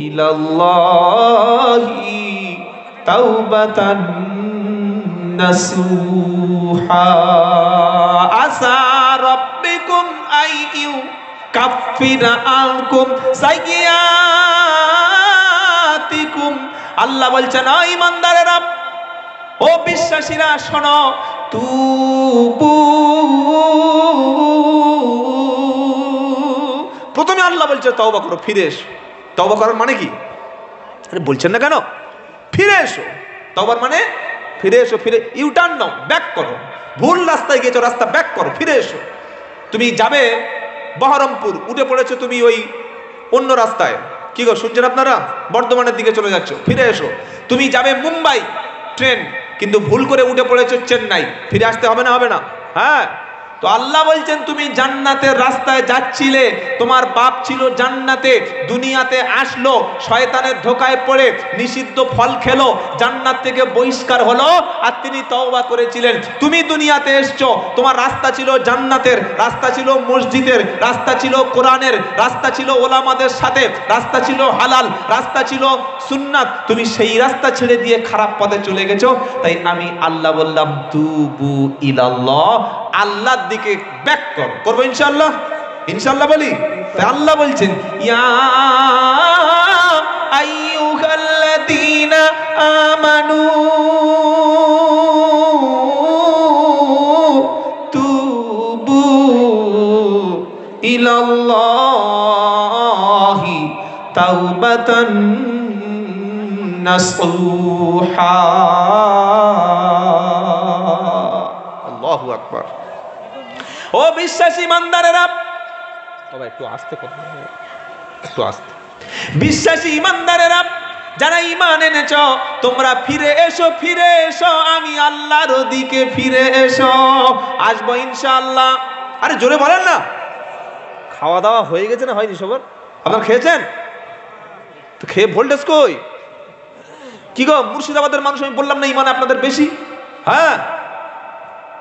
ইলাল্লাহি তাওবাতান নাসুহা আসা রাব্বিকুম আইয়ু কাফিরা আনকুম সাইয়্যাতিকুম। আল্লাহ বলছেন, ও ঈমানদারেরা, ও বিশ্বাসীরা, শোনো, তুবু। প্রথমে আল্লাহ বলছে তওবা করো, ফিরে এসো। তওবা করার মানে কি? আরে বলছেন না কেন? ফিরে এসো। তওবার মানে ফিরে এসো, ফিরে ইউটার্ন নাও, ব্যাক করো। ভুল রাস্তায় গিয়েছো, রাস্তা ব্যাক করো, ফিরে এসো। তুমি যাবে বহরমপুর, উঠে পড়েছো তুমি ওই অন্য রাস্তায়, কি গো শুনছেন আপনারা? বর্ধমানের দিকে চলে যাচ্ছ, ফিরে এসো। তুমি যাবে মুম্বাই ট্রেন, কিন্তু ভুল করে উঠে পড়েছো চেন্নাই, ফিরে আসতে হবে না? হবে না? হ্যাঁ। তো আল্লাহ বলছেন, তুমি জান্নাতের রাস্তায় যাচ্ছিলে, তোমার বাপ ছিল জান্নাতে, দুনিয়াতে আসলো, শয়তানের ধোকায় পড়ে নিষিদ্ধ ফল খেলো, জান্নাত থেকে বহিষ্কার হলো, আর তিনি তওবা করেছিলেন। তুমি দুনিয়াতে এসছো, তোমার রাস্তা ছিল জান্নাতের, রাস্তা ছিল মসজিদের, রাস্তা ছিল কোরআনের, রাস্তা ছিল ওলামাদের সাথে, রাস্তা ছিল হালাল, রাস্তা ছিল সুন্নাত। তুমি সেই রাস্তা ছেড়ে দিয়ে খারাপ পথে চলে গেছো। তাই আমি আল্লাহ বললাম, তুবু ইলাল্লাহ, আল্লাহর দিকে ব্যাক করো। করবো ইনশাআল্লাহ? ইনশাআল্লাহ বলি। তাই আল্লাহ বলছেন, ইয়া আইয়ুহাল্লাযীনা আমানু তুবু ইলাল্লাহি তাওবাতান নাসুহা। আল্লাহু আকবার। ও বিশ্বাসী ইমানদারেরা, বাবা একটু আস্তে কথা, একটু আস্তে। বিশ্বাসী ইমানদারেরা যারা ঈমান এনেছ, তোমরা ফিরে এসো, ফিরে এসো, আমি আল্লাহর দিকে ফিরে এসো, আসবো ইনশাআল্লাহ। আরে জোরে বলেন না। খাওয়া দাওয়া হয়ে গেছে না হয়নি সবার? আপনারা খেয়েছেন তো? খেয়ে ভোল্টেজ কই? কি গো মুর্শিদাবাদের মানুষ, আমি বললাম না ঈমান আপনাদের বেশি? হ্যাঁ।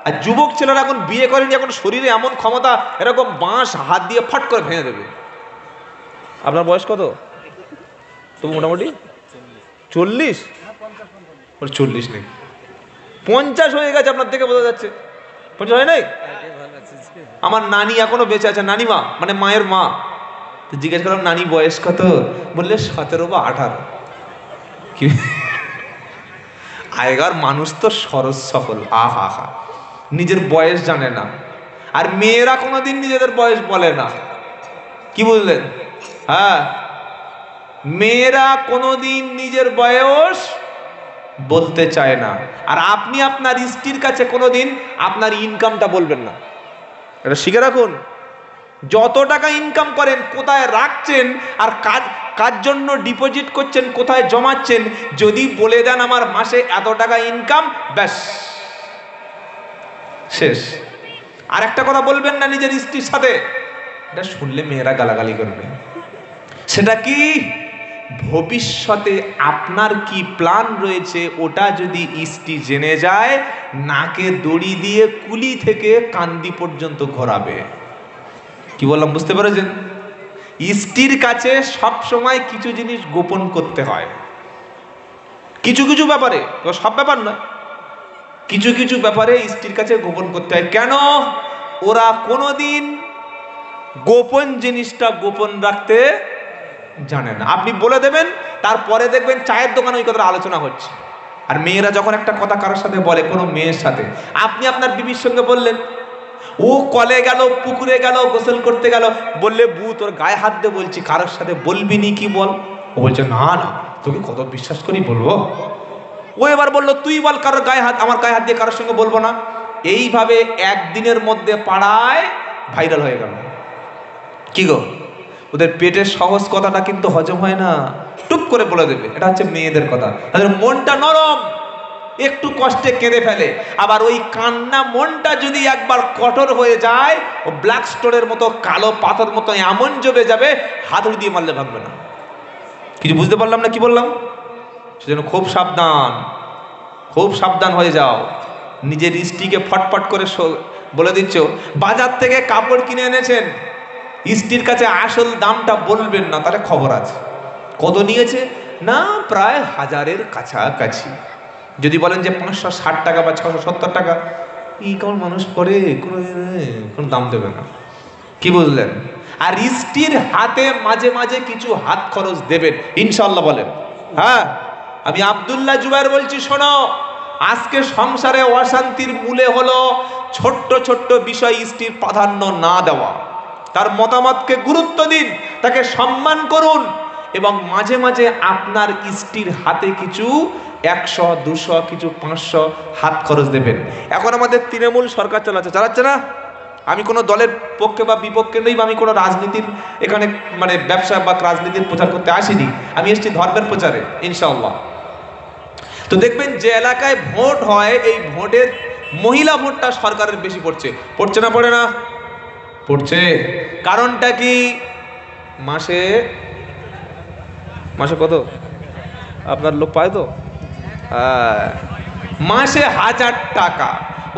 আর যুবক ছেলেরা এখন বিয়ে করেনি, এখন শরীরে এমন ক্ষমতা, এরকম বাঁশ হাত দিয়ে ফাট করে ভেঙে দেবে। আপনার বয়স কত? তো মোটামুটি 40? 40 নেই, 50 হয়ে গেছে আপনার দেখে বোঝা যাচ্ছে। 50 হয় নাই? আমার নানি এখনো বেঁচে আছে, নানিমা মানে মায়ের মা। তো জিজ্ঞেস করলাম নানি বয়স কত? বললে 17 বা 18। কি আগেকার মানুষ তো সরস সফল, আহা হা, নিজের বয়স জানে না। আর মেয়েরা কোনোদিন নিজেদের বয়স বলে না, কি বুঝলেন? হ্যাঁ, মেয়েরা কোনোদিন নিজের বয়স বলতে চায় না। আর আপনি আপনার স্ত্রীর কাছে কোনোদিন আপনার ইনকামটা বলবেন না, এটা শিখে রাখুন। যত টাকা ইনকাম করেন কোথায় রাখছেন আর কার জন্য ডিপোজিট করছেন, কোথায় জমাচ্ছেন, যদি বলে দেন আমার মাসে এত টাকা ইনকাম, ব্যাস শেষ। আর একটা কথা বলবেন না নিজের স্ত্রীর সাথে, এটা শুনলে মেয়েরা গালাগালি করবে। সেটা কি? ভবিষ্যতে আপনার কি প্ল্যান রয়েছে ওটা যদি স্ত্রী জেনে যায়, নাকে দড়ি দিয়ে কুলি থেকে কান্দি পর্যন্ত ঘোরাবে। কি বললাম বুঝতে পেরেছেন? স্ত্রীর কাছে সব সময় কিছু জিনিস গোপন করতে হয়, কিছু কিছু ব্যাপারে, সব ব্যাপার নয়, কিছু কিছু ব্যাপারে স্ত্রীর কাছে গোপন করতে হয়। কেন? ওরা কোনোদিন গোপন জিনিসটা গোপন রাখতে জানে না। আপনি বলে দেবেন, তারপরে দেখবেন চায়ের দোকানে ওই কথাটা আলোচনা হচ্ছে। আর মেয়েরা যখন একটা কথা কারোর সাথে বলে, কোনো মেয়ের সাথে, আপনি আপনার বিবির সঙ্গে বললেন, ও কলে গেল, পুকুরে গেল, গোসল করতে গেল, বললে বু তোর গায়ে হাত দিয়ে বলছি, কারোর সাথে বলবি নি, কি বল? ও বলছে না না, তোকে কত বিশ্বাস করি বলবো। ও এবার বললো তুই বল কারোর গায়ে হাত, আমার গায়ে হাত দিয়ে কারোর সঙ্গে বলবো না। এইভাবে একদিনের মধ্যে পাড়ায় ভাইরাল হয়ে গেল। কি গো, ওদের পেটের সহজ কথাটা কিন্তু হজম হয় না, টুপ করে বলে দেবে। এটা হচ্ছে মেয়েদের কথা, তাদের মনটা নরম, একটু কষ্টে কেঁদে ফেলে। আবার ওই কান্না মনটা যদি একবার কঠোর হয়ে যায়, ও ব্ল্যাক স্টোনের মতো, কালো পাথর মতো এমন জমে যাবে, হাতুড়ি দিয়ে মারলে ভাঙবে না। কিছু বুঝতে পারলাম না কি বললাম? সেজন্য খুব সাবধান, খুব সাবধান হয়ে যাও। নিজের স্ত্রীকে ফটফট করে বলে দিচ্ছ, বাজার থেকে কাপড় কিনে এনেছেন, স্ত্রীর কাছে আসল দামটা বলবেন না, তাহলে খবর আছে। কত নিয়েছে? না প্রায় 1000-এর কাছাকাছি। যদি বলেন যে 560 টাকা বা 670 টাকা, এই কেমন মানুষ পরে, কোনো দাম দেবে না। কি বুঝলেন? আর স্ত্রীর হাতে মাঝে মাঝে কিছু হাত খরচ দেবেন ইনশাআল্লাহ, বলেন। হ্যাঁ, আমি আব্দুল্লাহ জুবায়ের বলছি, শোনো, আজকে সংসারে অশান্তির মূলে হলো ছোট্ট ছোট্ট বিষয় স্ত্রীর প্রাধান্য না দেওয়া। তার মতামতকে গুরুত্ব দিন, তাকে সম্মান করুন, এবং মাঝে মাঝে আপনার স্ত্রীর হাতে কিছু 100, 200, কিছু 500 হাত খরচ দেবেন। এখন আমাদের তৃণমূল সরকার চালাচ্ছে না। আমি কোনো দলের পক্ষে বা বিপক্ষে নেই, বা আমি কোনো রাজনীতির এখানে মানে ব্যবসা বা রাজনীতির প্রচার করতে আসিনি, আমি এসেছি ধর্মের প্রচারে ইনশাআল্লাহ। তো দেখবেন যে এলাকায় ভোট হয়, এই ভোটের মহিলা ভোটটা সরকারের বেশি পড়ছে না, পড়ে না? পড়ছে। কারণটা কি? মাসে কত আপনার লোক পায় তো? মাসে 1000 টাকা।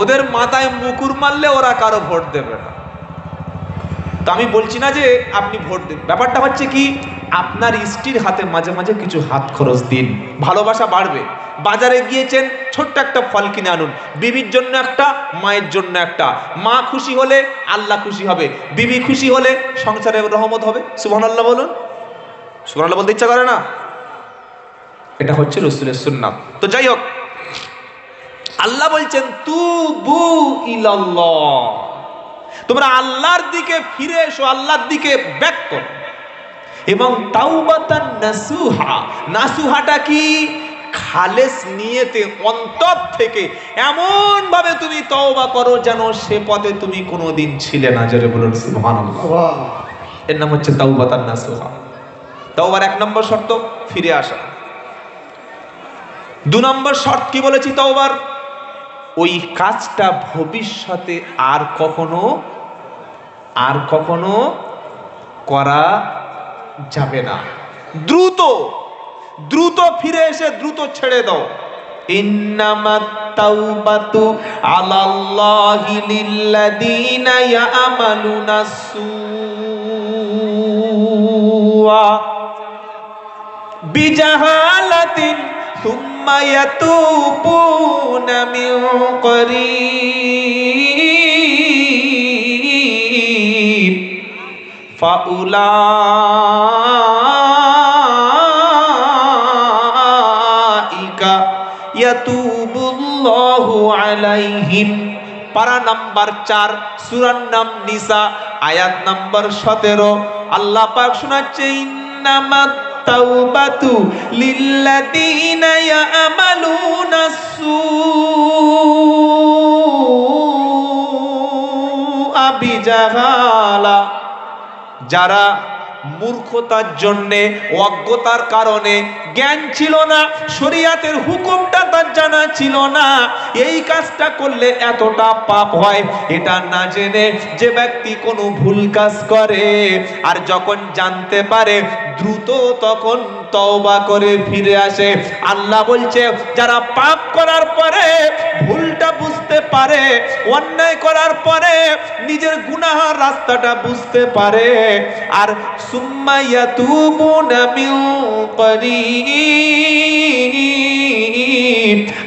ওদের মাথায় মুকুর মারলে ওরা কারো ভোট দেবে না। তো আমি বলছি না যে আপনি ভোট দিন, ব্যাপারটা হচ্ছে কি, আপনার স্ত্রীর হাতে মাঝে মাঝে কিছু হাত খরচ দিন, ভালোবাসা বাড়বে। বাজারে গিয়েছেন, ছোট্ট একটা ফল কিনে আনুন, বিবির জন্য একটা, মায়ের জন্য একটা। মা খুশি হলে আল্লাহ খুশি হবে, বিবি খুশি হলে সংসারে রহমত হবে। সুবহানাল্লাহ বলুন। সুবহানাল্লাহ বলতে ইচ্ছা করে না? এটা হচ্ছে রাসূলের সুন্নাত। তো যাই হোক, আল্লাহ বলছেন তুবু ইলাল্লাহ, তোমরা আল্লাহর দিকে ফিরে এসো, আল্লাহর দিকে ব্যাক করো। এবং তাওবাতান নাসুহা, নাসুহাটা কি? খালেস নিয়তে, অন্তর থেকে এমন ভাবে তুমি তওবা করো যেন সে পথে তুমি কোনোদিন ছিলে না। জোরে বলুন সুবহানাল্লাহ। এর নাম হচ্ছে তাওবাতান নাসুহা। তাওবার 1 নম্বর শর্ত ফিরে আসা। 2 নম্বর শর্ত কি বলেছি তাওবার? ওই কাজটা ভবিষ্যতে আর কখনো করা যাবে না। দ্রুত ফিরে এসে দ্রুত ছেড়ে দাও। ইন্নামাত তাওবাতু আলাল্লাহি লিল্লাযীনা ইয়ামালুনাস সুআ বিজাহালাতিন সুম্মা ইয়াতুবুনা মিন করিব ফাউলাইকা ইয়াতুবুল্লাহু আলাইহিম। পারা নাম্বার 4 সূরার নাম নিসা, আয়াত নাম্বার 17। আল্লাহ পাক শোনাচ্ছে ইন্নামাত তাওবাতু লিল্লাযীনা ইয়ামালুনাস সুআ বিজাহালা, যারা মূর্খতার জন্যে, অজ্ঞতার কারণে, জ্ঞান ছিল না, শরীয়তের হুকুমটা তার জানা ছিল না, এই কাজটা করলে এতটা পাপ হয়, এটা না জেনে যে ব্যক্তি কোনো ভুল কাজ করে আর যখন জানতে পারে দ্রুত তখন তওবা করে ফিরে আসে। আল্লাহ বলছে যারা পাপ করার পরে ভুলটা বুঝতে পারে, অন্যায় করার পরে নিজের গুনাহের রাস্তাটা বুঝতে পারে, আর সুম্মা ইয়াতুবুনা মিন করিব,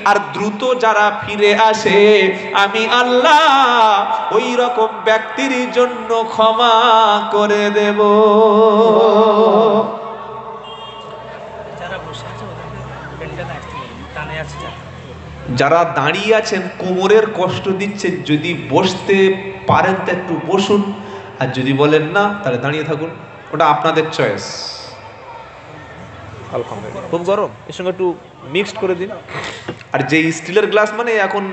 আর দ্রুত যারা ফিরে আসে, আমি আল্লাহ ওই রকম ব্যক্তির জন্য ক্ষমা করে দেব। যারা দাঁড়িয়ে আছেন কোমরের কষ্ট দিচ্ছে, যদি বসতে পারেন তো একটু বসুন, আর যদি বলেন না তাহলে দাঁড়িয়ে থাকুন, ওটা আপনাদের চয়েস। খুব গরম, এর সঙ্গে একটু মিক্সড করে দিন। আর যে স্টিলের গ্লাস মানে এখন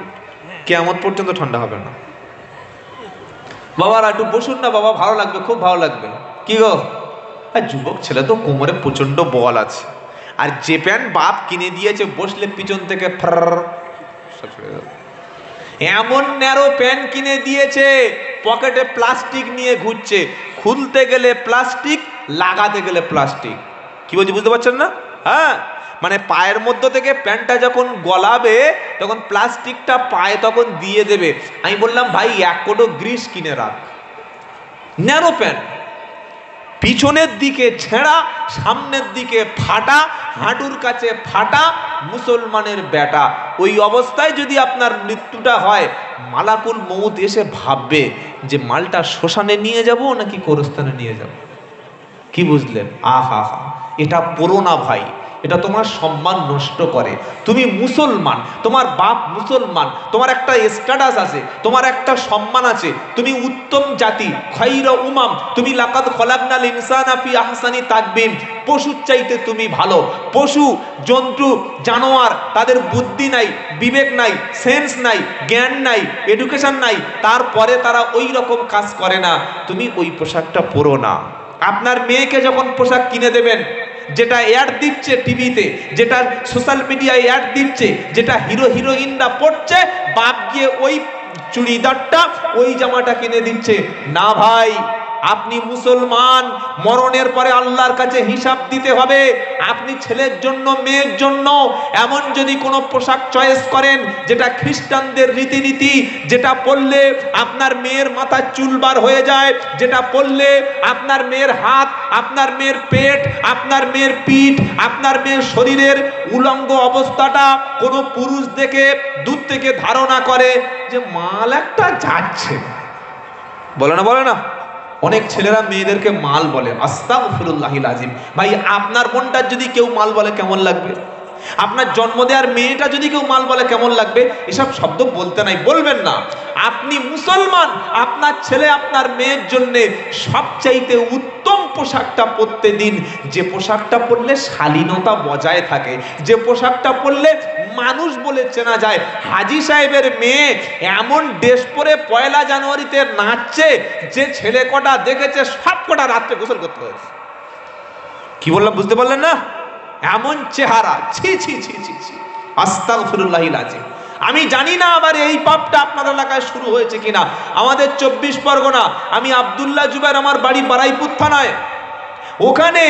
কিয়ামত পর্যন্ত ঠান্ডা হবে না। বাবারা একটু বসুন না বাবা, ভালো লাগবে, খুব ভালো লাগবে। কি গো, আর যুবক ছেলে তো কোমরে প্রচন্ড বল আছে, আর যে প্যান্ট বাপ কিনে দিয়েছে বসলে পিছন থেকে এমন ন্যারো প্যান্ট কিনে দিয়েছে, পকেটে প্লাস্টিক নিয়ে ঘুরছে, খুলতে গেলে প্লাস্টিক, লাগাতে গেলে প্লাস্টিক। কি বলছি বুঝতে পারছেন না? হ্যাঁ, মানে পায়ের মধ্য থেকে প্যান্টটা যখন গলাবে তখন প্লাস্টিকটা পায়ে তখন দিয়ে দেবে। আমি বললাম ভাই 1 কোটো গ্রিস কিনে রাখ। ন্যারো প্যান্ট, পিছনের দিকে ছেঁড়া, সামনের দিকে ফাটা, হাঁটুর কাছে ফাটা, মুসলমানের বেটা। ওই অবস্থায় যদি আপনার মৃত্যুটা হয়, মালাকুল মউত এসে ভাববে যে মালটা শ্মশানে নিয়ে যাব নাকি কবরস্থানে নিয়ে যাব। কি বুঝলেন? আহা হা, এটা পড়ো না ভাই, এটা তোমার সম্মান নষ্ট করে। তুমি মুসলমান, তোমার বাপ মুসলমান, তোমার একটা স্ট্যাটাস আছে, তোমার একটা সম্মান আছে, তুমি উত্তম জাতি, খায়রা উমাম, তুমি লাকাদ খলাকনাল ইনসানা ফি আহসানি তাকবীম, পশুর চাইতে তুমি ভালো। পশু, জন্তু, জানোয়ার, তাদের বুদ্ধি নাই, বিবেক নাই, সেন্স নাই, জ্ঞান নাই, এডুকেশন নাই, তারপরে তারা ওই রকম কাজ করে না। তুমি ওই পোশাকটা পরো না। আপনার মেয়েকে যখন পোশাক কিনে দেবেন, যেটা অ্যাড দিচ্ছে টিভিতে, যেটা সোশ্যাল মিডিয়ায় অ্যাড দিচ্ছে, যেটা হিরো হিরোইনরা পড়ছে, বাপ গিয়ে ওই চুড়িদারটা, ওই জামাটা কিনে দিচ্ছে না। ভাই, আপনি মুসলমান, মরণের পরে আল্লাহর কাছে হিসাব দিতে হবে। আপনি ছেলের জন্য, মেয়ের জন্য এমন যদি কোনো পোশাক চয়েস করেন যেটা খ্রিস্টানদের রীতিনীতি, যেটা পরলে আপনার মেয়ের মাথার চুল বার হয়ে যায়, যেটা পরলে আপনার মেয়ের হাত, আপনার মেয়ের পেট, আপনার মেয়ের পিঠ, আপনার মেয়ের শরীরের উলঙ্গ অবস্থাটা কোনো পুরুষ দেখে দূর থেকে ধারণা করে যে মাল একটা যাচ্ছে, বলে না, বলে না? অনেক ছেলেরা মেয়েদেরকে মাল বলে, আস্তাগফিরুল্লাহিল আযীম। ভাই, আপনার বোনটার যদি কেউ মাল বলে কেমন লাগবে? আপনার জন্ম দেওয়ার মেয়েটা যদি কেউ মাল বলে কেমন লাগবে? এসব শব্দ বলতে নাই, বলবেন না। আপনি মুসলমান, আপনার ছেলে আপনার মেয়ের জন্য সবচাইতে উত্তম পোশাকটা পরতে দিন, যে পোশাকটা পরলে শালীনতা বজায় থাকে, যে পোশাকটা পরলে মানুষ বলে চেনা যায়। হাজী সাহেবের মেয়ে এমন ড্রেস পরে 1 জানুয়ারিতে নাচছে, যে ছেলে কটা দেখেছে সব কটা রাত্রে গোসল করতে হয়েছে। কি বললাম বুঝতে পারলেন না? এমন চেহারা, ছি ছি ছি ছি ছি, আস্তাগফিরুল্লাহিল আযীম। আমি জানি না আবার এই পাপটা আপনার এলাকায় শুরু হয়েছে কিনা। আমাদের 24 পরগনা, আমি আব্দুল্লাহ জুবাইর, আমার বাড়ি বারাইপুর থানায়। ওখানে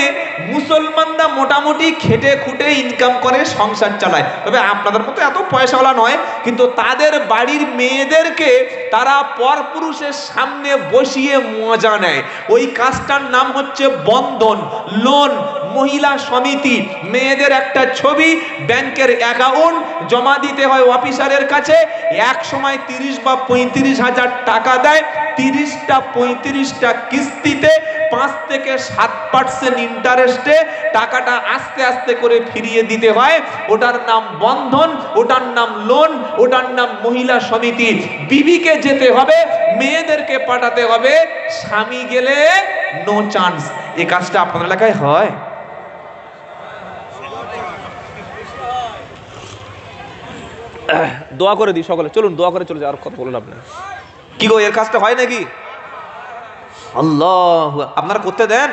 মুসলমানরা মোটামুটি খেটে খুটে ইনকাম করে সংসার চালায়, তবে আপনাদের মতো এত পয়সাওয়ালা নয়। কিন্তু তাদের বাড়ির মেয়েদেরকে তারা পরপুরুষের সামনে বসিয়ে মজা নেয়। ওই কাজটার নাম হচ্ছে বন্ধন, লোন, মহিলা সমিতি। মেয়েদের একটা ছবি, ব্যাংকের অ্যাকাউন্ট, জমা দিতে হয় অফিসারের কাছে। এক সময় 30 বা 35 হাজার টাকা দেয়। 30টা 35টা কিস্তিতে 5 থেকে 7% ইন্টারেস্টে টাকাটা আস্তে আস্তে করে ফিরিয়ে দিতে হয়। ওটার নাম বন্ধন, ওটার নাম লোন, ওটার নাম মহিলা সমিতি। বিবিকে যেতে হবে, মেয়েদেরকে পাঠাতে হবে, স্বামী গেলে নো চান্স। এই কাজটা আপনাদের এলাকায় হয়? দোয়া করে দিই সকলে, চলুন দোয়া করে চলে যাই, আর কথা বলুন আপনার। কি গো, এর কাজটা হয় নাকি? আল্লাহ, আপনারা করতে দেন?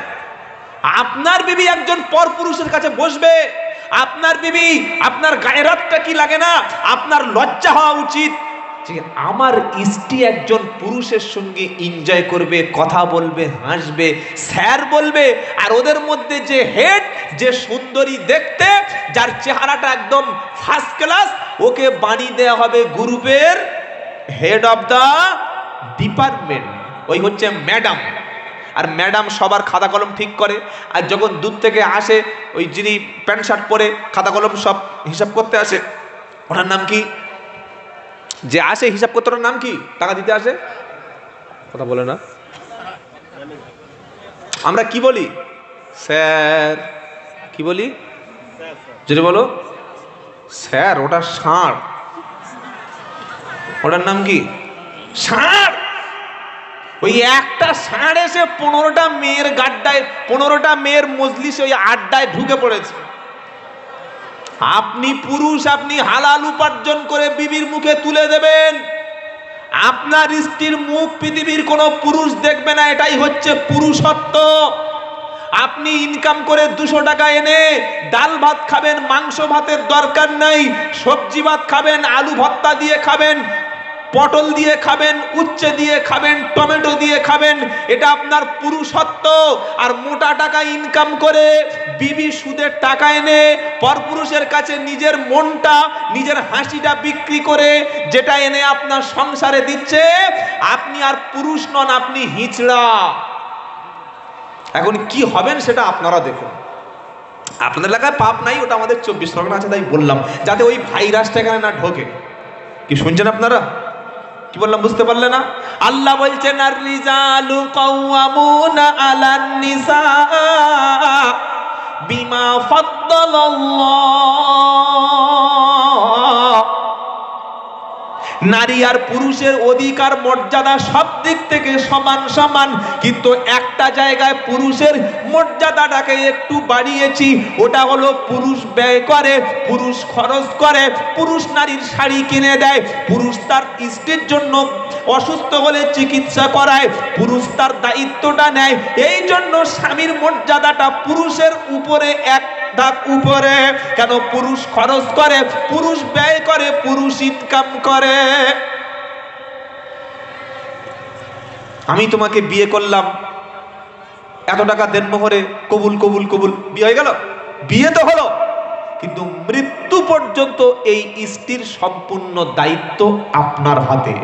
আপনার বিবি একজন পরপুরুষের কাছে বসবে, আপনার বিবি, আপনার গায়রাতটা কি লাগে না? আপনার লজ্জা হওয়া উচিত যে আমার স্ত্রী একজন পুরুষের সঙ্গে এনজয় করবে, কথা বলবে, হাসবে, স্যার বলবে। আর ওদের মধ্যে যে হেড, যে সুন্দরী দেখতে, যার চেহারাটা একদম ফার্স্ট ক্লাস, ওকে বানিয়ে দেওয়া হবে গ্রুপের হেড অফ দা ডিপার্টমেন্ট। ওই হচ্ছে ম্যাডাম। আর ম্যাডাম সবার খাতা কলম ঠিক করে। আর যখন দূর থেকে আসে, ওই যিনি প্যান্ট শার্ট পরে খাতা কলম সব হিসাব করতে আসে, ওনার নাম কি? যে আসে হিসাব করতে, ওনার নাম কি? টাকা দিতে আসে, কথা বলে না। আমরা কি বলি? স্যার। কি বলি? যদি বলো স্যার, ওটা ষাঁড়। ওটার নাম কি? ষাঁড়। ওই একটা ষাঁড় এসে 15টা মেয়ের গাড্ডায়, 15টা মেয়ের মজলিসে, ওই আড্ডায় ঢুকে পড়েছে। আপনি পুরুষ, আপনি হালাল উপার্জন করে বিবির মুখে তুলে দেবেন। আপনার স্ত্রীর মুখ পৃথিবীর কোনো পুরুষ দেখবে না, এটাই হচ্ছে পুরুষত্ব। আপনি ইনকাম করে 200 টাকা এনে ডাল ভাত খাবেন, মাংস ভাতের দরকার নাই। সবজি ভাত খাবেন, আলু ভর্তা দিয়ে খাবেন, পটল দিয়ে খাবেন, উচ্ছে দিয়ে খাবেন, টমেটো দিয়ে খাবেন, এটা আপনার পুরুষত্ব। আর মোটা টাকা ইনকাম করে বিবি সুদের টাকা এনে পরপুরুষের কাছে নিজের মনটা, নিজের হাসিটা বিক্রি করে যেটা এনে আপনার সংসারে দিচ্ছে, আপনি আর পুরুষ নন, আপনি হিজড়া। এখন কি হবেন সেটা আপনারা দেখুন। আপনাদের এলাকায় পাপ নাই, ওটা আমাদের 24 পরগনা আছে, তাই বললাম, যাতে ওই ভাইরাসটা এখানে না ঢোকে। কি শুনছেন আপনারা? কি বললাম বুঝতে পারলে না? আল্লাহ বলছেন, আর রিজালু কাওয়ামুনা আলান নিসা বিমা ফাদ্দালাল্লাহ। নারী আর পুরুষের অধিকার মর্যাদা সব দিক থেকে সমান সমান, কিন্তু একটা জায়গায় পুরুষের মর্যাদাটাকে একটু বাড়িয়েছি। ওটা হলো পুরুষ ব্যয় করে, পুরুষ খরচ করে, পুরুষ নারীর শাড়ি কিনে দেয়, পুরুষ তার স্ত্রীর জন্য অসুস্থ হলে চিকিৎসা করায়, পুরুষ তার দায়িত্বটা নেয়। এই জন্য স্বামীর মর্যাদাটা পুরুষের উপরে এক ধাপ উপরে। কেন? পুরুষ খরচ করে, পুরুষ ব্যয় করে, পুরুষ ইনকাম করে। আমি তোমাকে বিয়ে করলাম, এত টাকা দেন মোহরে, কবুল কবুল কবুল, বিয়ে হয়ে গেল, বিয়ে তো হলো, কিন্তু মৃত্যু পর্যন্ত এই স্ত্রীর সম্পূর্ণ দায়িত্ব আপনার হাতে।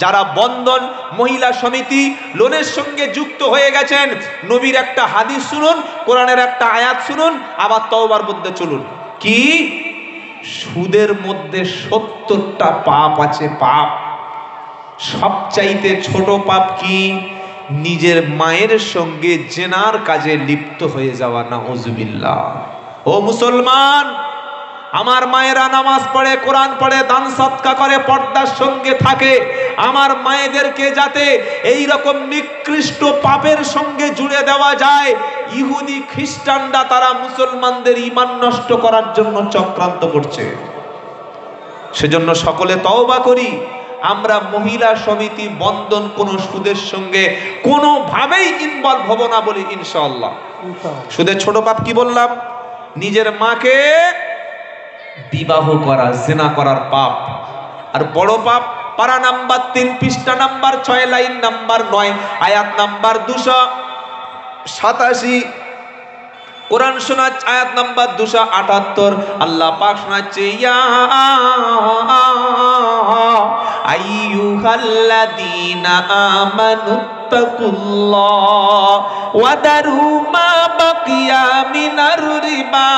যারা বন্ধন, মহিলা সমিতি, লোনের সঙ্গে যুক্ত হয়ে গেছেন, নবীর একটা হাদিস শুনুন, কোরআনের একটা আয়াত শুনুন, আবার তওবার মধ্যে চলুন। কি? সুদের মধ্যে 70টা পাপ আছে। পাপ সবচাইতে ছোট পাপ কি? নিজের মায়ের সঙ্গে জেনার কাজে লিপ্ত হয়ে যাওয়া। নাউজুবিল্লাহ। ও মুসলমান, আমার মায়েরা নামাজ পড়ে, কোরআন পড়ে, দান সদকা করে, পর্দার সঙ্গে থাকে, আমার মায়েদেরকে যাতে এই রকম নিকৃষ্ট পাপের সঙ্গে জুড়ে দেওয়া যায়, ইহুদি খ্রিস্টানরা তারা মুসলমানদের ঈমান নষ্ট করার জন্য চক্রান্ত করছে। সেজন্য সকলে তওবা করি, আমরা মহিলা সমিতি বন্ধন কোন সুদের সঙ্গে কোনোভাবেই ইনভলভ হব না বলি ইনশাআল্লাহ। সুদের ছোট পাপ কি বললাম? নিজের মাকে বিবাহ করা, জিনা করার পাপ। আর বড় পাপ পারা নাম্বার 3 পৃষ্ঠা নাম্বার 6 লাইন নাম্বার 9 আয়াত নাম্বার 287 কোরআন শোনাচ আয়াত নাম্বার 278 আল্লাহ পাক শোনাচ্ছে, ইয়া আইয়ুহাল্লাযীনা আমানুত্তাকুল্লাহ ওয়া দারু মা বাকিয়া মিনার রিবা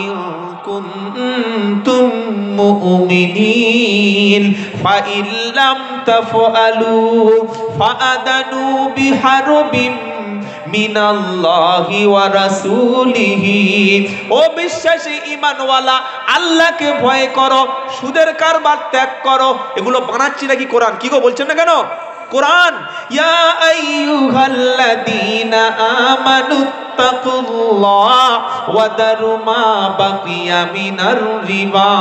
ইন কুনতুম মুমিনিন ফাইন লাম তাফআলু ফাআদানু বিহারবিন মিনাল্লাহি ওয়া রাসূলিহি। ও বিশ্বাসী ঈমানওয়ালা, আল্লাহকে ভয় করো, সুদের কারবার ত্যাগ করো। এগুলো বানাচ্ছি নাকি কোরআন? কি গো বলছেন না কেন? কোরআন। ইয়া আইয়ুহাল্লাযীনা আমানুত্তাকুল্লাহ ওয়া দারু মা বাকিয়া মিনার রিবা।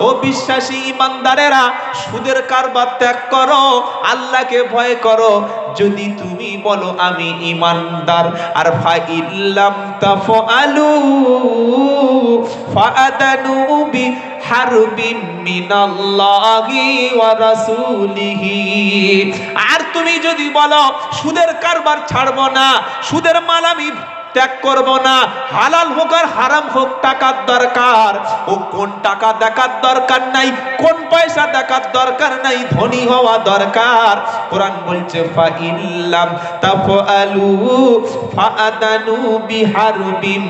ও বিশ্বাসী ঈমানদারেরা, সুদের কারবার ত্যাগ করো, আল্লাহকে ভয় করো। যদি তুমি বলো আমি ঈমানদার, আর ফাইল্লাম তাফআলু ফাআদানু বিহারবিন মিনাল্লাহি ওয়া রাসূলিহি। আর তুমি যদি বলো সুদের কারবার ছাড়বো না, সুদের মাল আমি ত্যাগ করব না, হালাল হোক আর হারাম হোক টাকার দরকার, ও কোন টাকা দেখার দরকার নাই, কোন পয়সা দেখার দরকার নাই, ধনী হওয়া দরকার। কোরআন বলছে ফাইল্লাম তাফআলু ফাআদানু বিহারবিন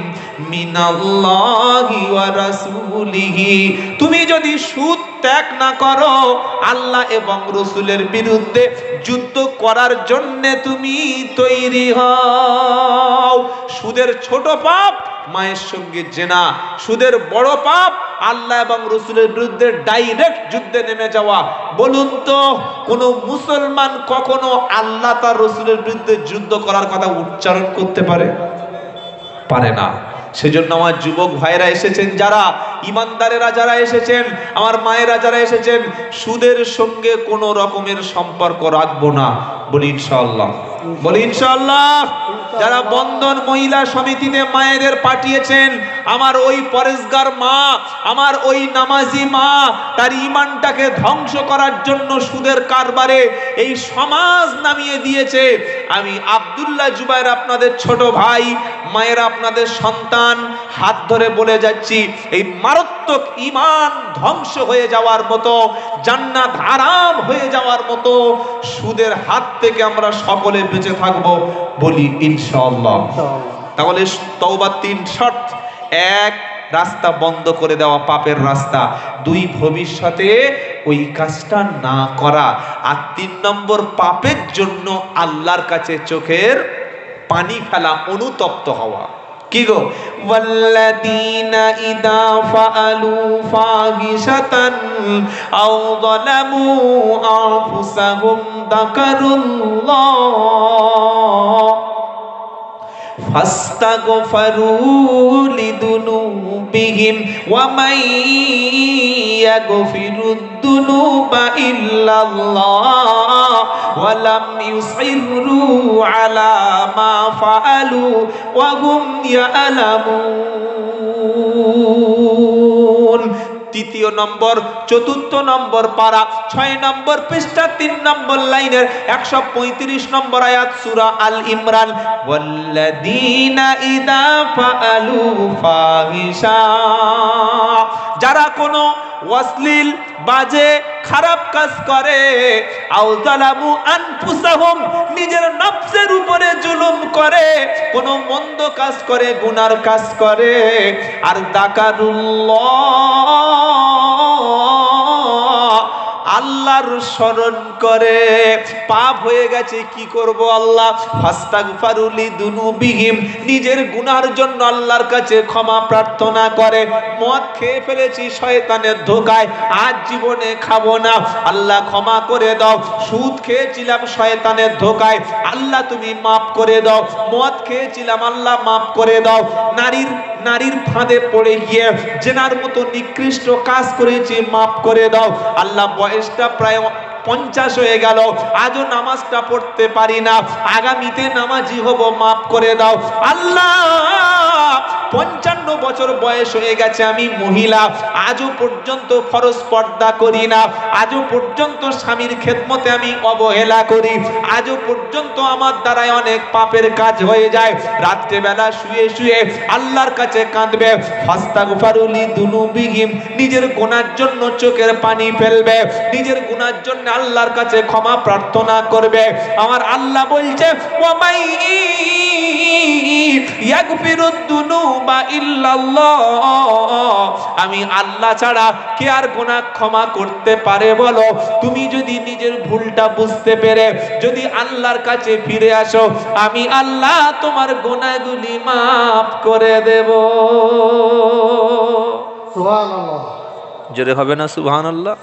মিনাল্লাহি ওয়া রাসূলিহি। তুমি যদি সুদ ত্যাগ না করো, আল্লাহ এবং রাসূলের বিরুদ্ধে যুদ্ধ করার জন্য তুমি তৈরি হও। সুদের ছোট পাপ মায়ের সঙ্গে জেনা, সুদের বড় পাপ আল্লাহ এবং রাসূলের বিরুদ্ধে ডাইরেক্ট যুদ্ধে নেমে যাওয়া। বলুন তো কোন মুসলমান কখনো আল্লাহ তার রাসূলের বিরুদ্ধে যুদ্ধ করার কথা উচ্চারণ করতে পারে? পারে না। সেজন্য আমার যুবক ভাইরা এসেছেন, যারা ইমানদারেরা যারা এসেছেন, আমার মায়েরা যারা এসেছেন, সুদের সঙ্গে কোন রকমের সম্পর্ক রাখবো না বলি ইনশাআল্লাহ। বলি ইনশাআল্লাহ। যারা বন্ধন মহিলা সমিতিতে মায়েদের পাঠিয়েছেন, আমার ওই পরেশগার মা, আমার ওই নামাজি মা, তার ঈমানটাকে ধ্বংস করার জন্য সুদের কারবারে এই সমাজ নামিয়ে দিয়েছে। আমি আব্দুল্লাহ জুবায়ের আপনাদের ছোট ভাই, মায়েরা আপনাদের সন্তান, হাত ধরে বলে যাচ্ছি, এই মারাত্মক ঈমান ধ্বংস হয়ে যাওয়ার মতো, জান্নাত হারাম হয়ে যাওয়ার মতো সুদের হাত থেকে আমরা সকলে বেঁচে থাকবো বলি ইনশাআল্লাহ। তাহলে তওবা 3 শর্ত: 1 রাস্তা বন্ধ করে দেওয়া পাপের রাস্তা, 2 ভবিষ্যতে ওই কাজটা না করা, আর 3 নম্বর পাপের জন্য আল্লাহর কাছে চোখের পানি ফেলা, অনুতপ্ত হওয়া। কি গো? ওয়াল্লাযীনা ইযা ফাআলু ফাহিশাতান আও যালামু আনফুসাহুম যাকারুল্লাহ ফাস্তাগফারু লিযুনুবিহিম ওয়া মান ইয়াগফিরুদ যুনুবা ইল্লাল্লাহ ওয়া লাম ইউসিররু আলা মা ফাআলু ওয়া হুম ইয়ালামুন। 3 নম্বর, 4 নম্বর পারা, 6 নম্বর পৃষ্ঠা, 3 নম্বর লাইনের 135 নম্বর আয়াত, সূরা আল ইমরান। ওয়াল্লাযীনা ইযা ফাআলু ফাহিশা, যারা কোনো অশ্লীল, বাজে, খারাপ কাজ করে, আও যালামু আনফুসাহুম, নিজের নফসের উপরে জুলুম করে, কোনো মন্দ কাজ করে, গুনার কাজ করে, আর যাকারুল্লাহ, আল্লাহর স্মরণ করে। পাপ হয়ে গেছে, কি করব আল্লাহ? ফাস্তাগফারুলি দুনুবিহিম, নিজের গুনার জন্য আল্লাহর কাছে ক্ষমা প্রার্থনা করে। মদ খেয়ে ফেলেছি শয়তানের ধোকায়, আজ জীবনে খাবো না, আল্লাহ ক্ষমা করে দাও। সুদ খেয়েছিলাম শয়তানের ধোকায়, আল্লাহ তুমি মাফ করে দাও। মদ খেয়েছিলাম, আল্লাহ মাফ করে দাও। নারীর ফাঁদে পড়ে গিয়ে জেনার মতো নিকৃষ্ট কাজ করেছি, মাফ করে দাও আল্লাহ। বয়সটা প্রায় 50 হয়ে গেল, আজও নামাজটা পড়তে পারি না, আগামীতে নামাজি হব, মাফ করে দাও আল্লাহ। 55 বছর বয়স হয়ে গেছে, আমি মহিলা, আজও পর্যন্ত ফরজ পর্দা করি না, আজও পর্যন্ত স্বামীর খেদমতে আমি অবহেলা করি, আজও পর্যন্ত আমার দ্বারাই অনেক পাপের কাজ হয়ে যায়। রাত্রেবেলা শুয়ে শুয়ে আল্লাহর কাছে কাঁদবে, ফাস্তাগফারুলি দুনুবিহিম, নিজের গুনার জন্য চোখের পানি ফেলবে, নিজের গুনার জন্য আল্লাহর কাছে ক্ষমা প্রার্থনা করবে। আমার আল্লাহ বলছে, ওয়ামাই ইয়াগফিরুদ দুনুবা ইল্লাল্লাহ, আমি আল্লাহ ছাড়া কে আর গুনাহ ক্ষমা করতে পারে বলো? তুমি যদি নিজের ভুলটা বুঝতে পেরে যদি আল্লাহর কাছে ফিরে আসো, আমি আল্লাহ তোমার গুনাহগুলি মাফ করে দেব। সুবহানাল্লাহ। জোরে হবে না সুবহানাল্লাহ?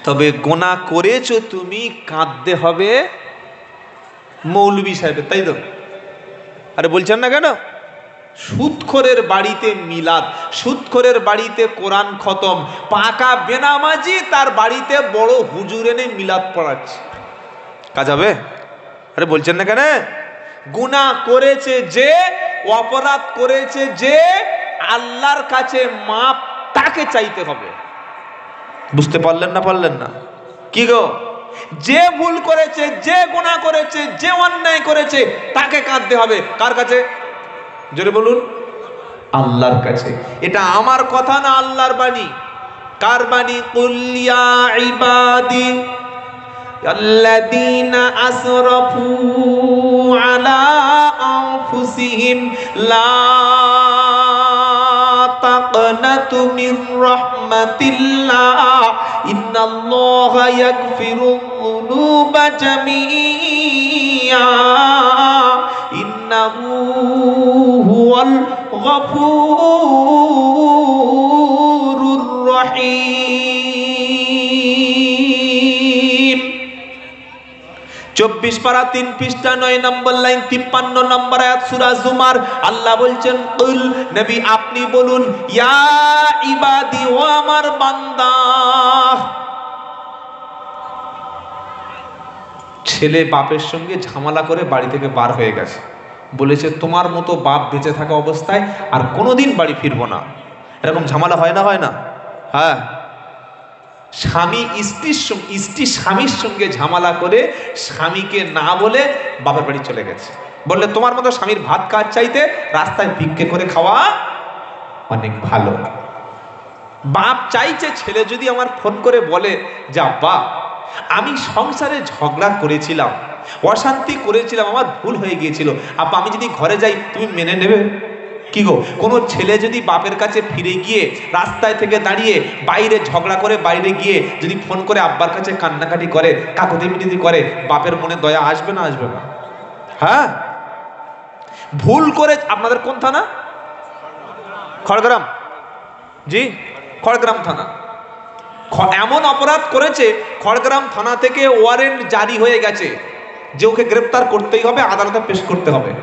তবে গুনাহ করেছো তুমি, কাঁদতে হবে মৌলভী সাহেবের, তাই তো? আরে বলছেন না কেন? সুদখোরের বাড়িতে মিলাদ, সুদখোরের বাড়িতে কোরআন খতম, পাকা বেনামাজি তার বাড়িতে বড় হুজুর এনে মিলাদ পড়াচ্ছে, কাজ হবে? আরে বলছেন না কেন? গুনাহ করেছে যে, অপরাধ করেছে যে, আল্লাহর কাছে মাপ তাকে চাইতে হবে। বুঝতে পারলেন না? পারলেন না? কি গো? যে ভুল করেছে, যে গুনাহ করেছে, যে অন্যায় করেছে, তাকে কাঁদতে হবে। কার কাছে? জোরে বলুন। আল্লাহর কাছে। এটা আমার কথা না, আল্লাহর বাণী। কার বাণী? কুল ইয়া ইবাদি আল্লাযীনা আসরাফু আলা আনফুসিহিম লা তাকনাতু মির রাহমাতিল্লাহ ইন্নাল্লাহা ইয়াগফিরুয-যুনুবা জামিআ ইন্নাহু হুয়াল গফুরুর রহিম। 24 পারা 3 পৃষ্ঠা 9 নম্বর লাইন 53 নম্বর আয়াত সূরা জুমার। আল্লাহ বলছেন, কুল, নবী আপনি বলুন, ইয়া ইবাদি, ও আমার বান্দা। ছেলে বাপের সঙ্গে ঝামেলা করে বাড়ি থেকে বার হয়ে গেছে, বলেছে তোমার মতো বাপ বেঁচে থাকা অবস্থায় আর কোনোদিন বাড়ি ফিরবো না। এরকম ঝামেলা হয় না? হয় না? হ্যাঁ। স্বামী স্ত্রী স্বামীর সঙ্গে ঝামেলা করে স্বামীকে না বলে বাপের বাড়ি চলে গেছে, বললে তোমার মতো স্বামীর ভাত কাজ চাইতে রাস্তায় ভিক্ষে করে খাওয়া অনেক ভালো। বাপ চাইছে ছেলে যদি আমার ফোন করে বলে যে আব্বা আমি সংসারে ঝগড়া করেছিলাম, অশান্তি করেছিলাম, আমার ভুল হয়ে গিয়েছিল, আব্বা আমি যদি ঘরে যাই তুমি মেনে নেবে? কি গো, কোনো ছেলে যদি বাপের কাছে ফিরে গিয়ে রাস্তায় থেকে দাঁড়িয়ে বাইরে ঝগড়া করে বাইরে গিয়ে যদি ফোন করে আব্বার কাছে কান্নাকাটি করে, কাকুতি মিনতি করে, বাপের মনে দয়া আসবে না? আসবে না? হ্যাঁ। ভুল করে, আপনাদের কোন থানা? খড়গ্রাম। জি, খড়গ্রাম থানা। এমন অপরাধ করেছে, খড়গ্রাম থানা থেকে ওয়ারেন্ট জারি হয়ে গেছে যে ওকে গ্রেফতার করতেই হবে, আদালতে পেশ করতে হবে।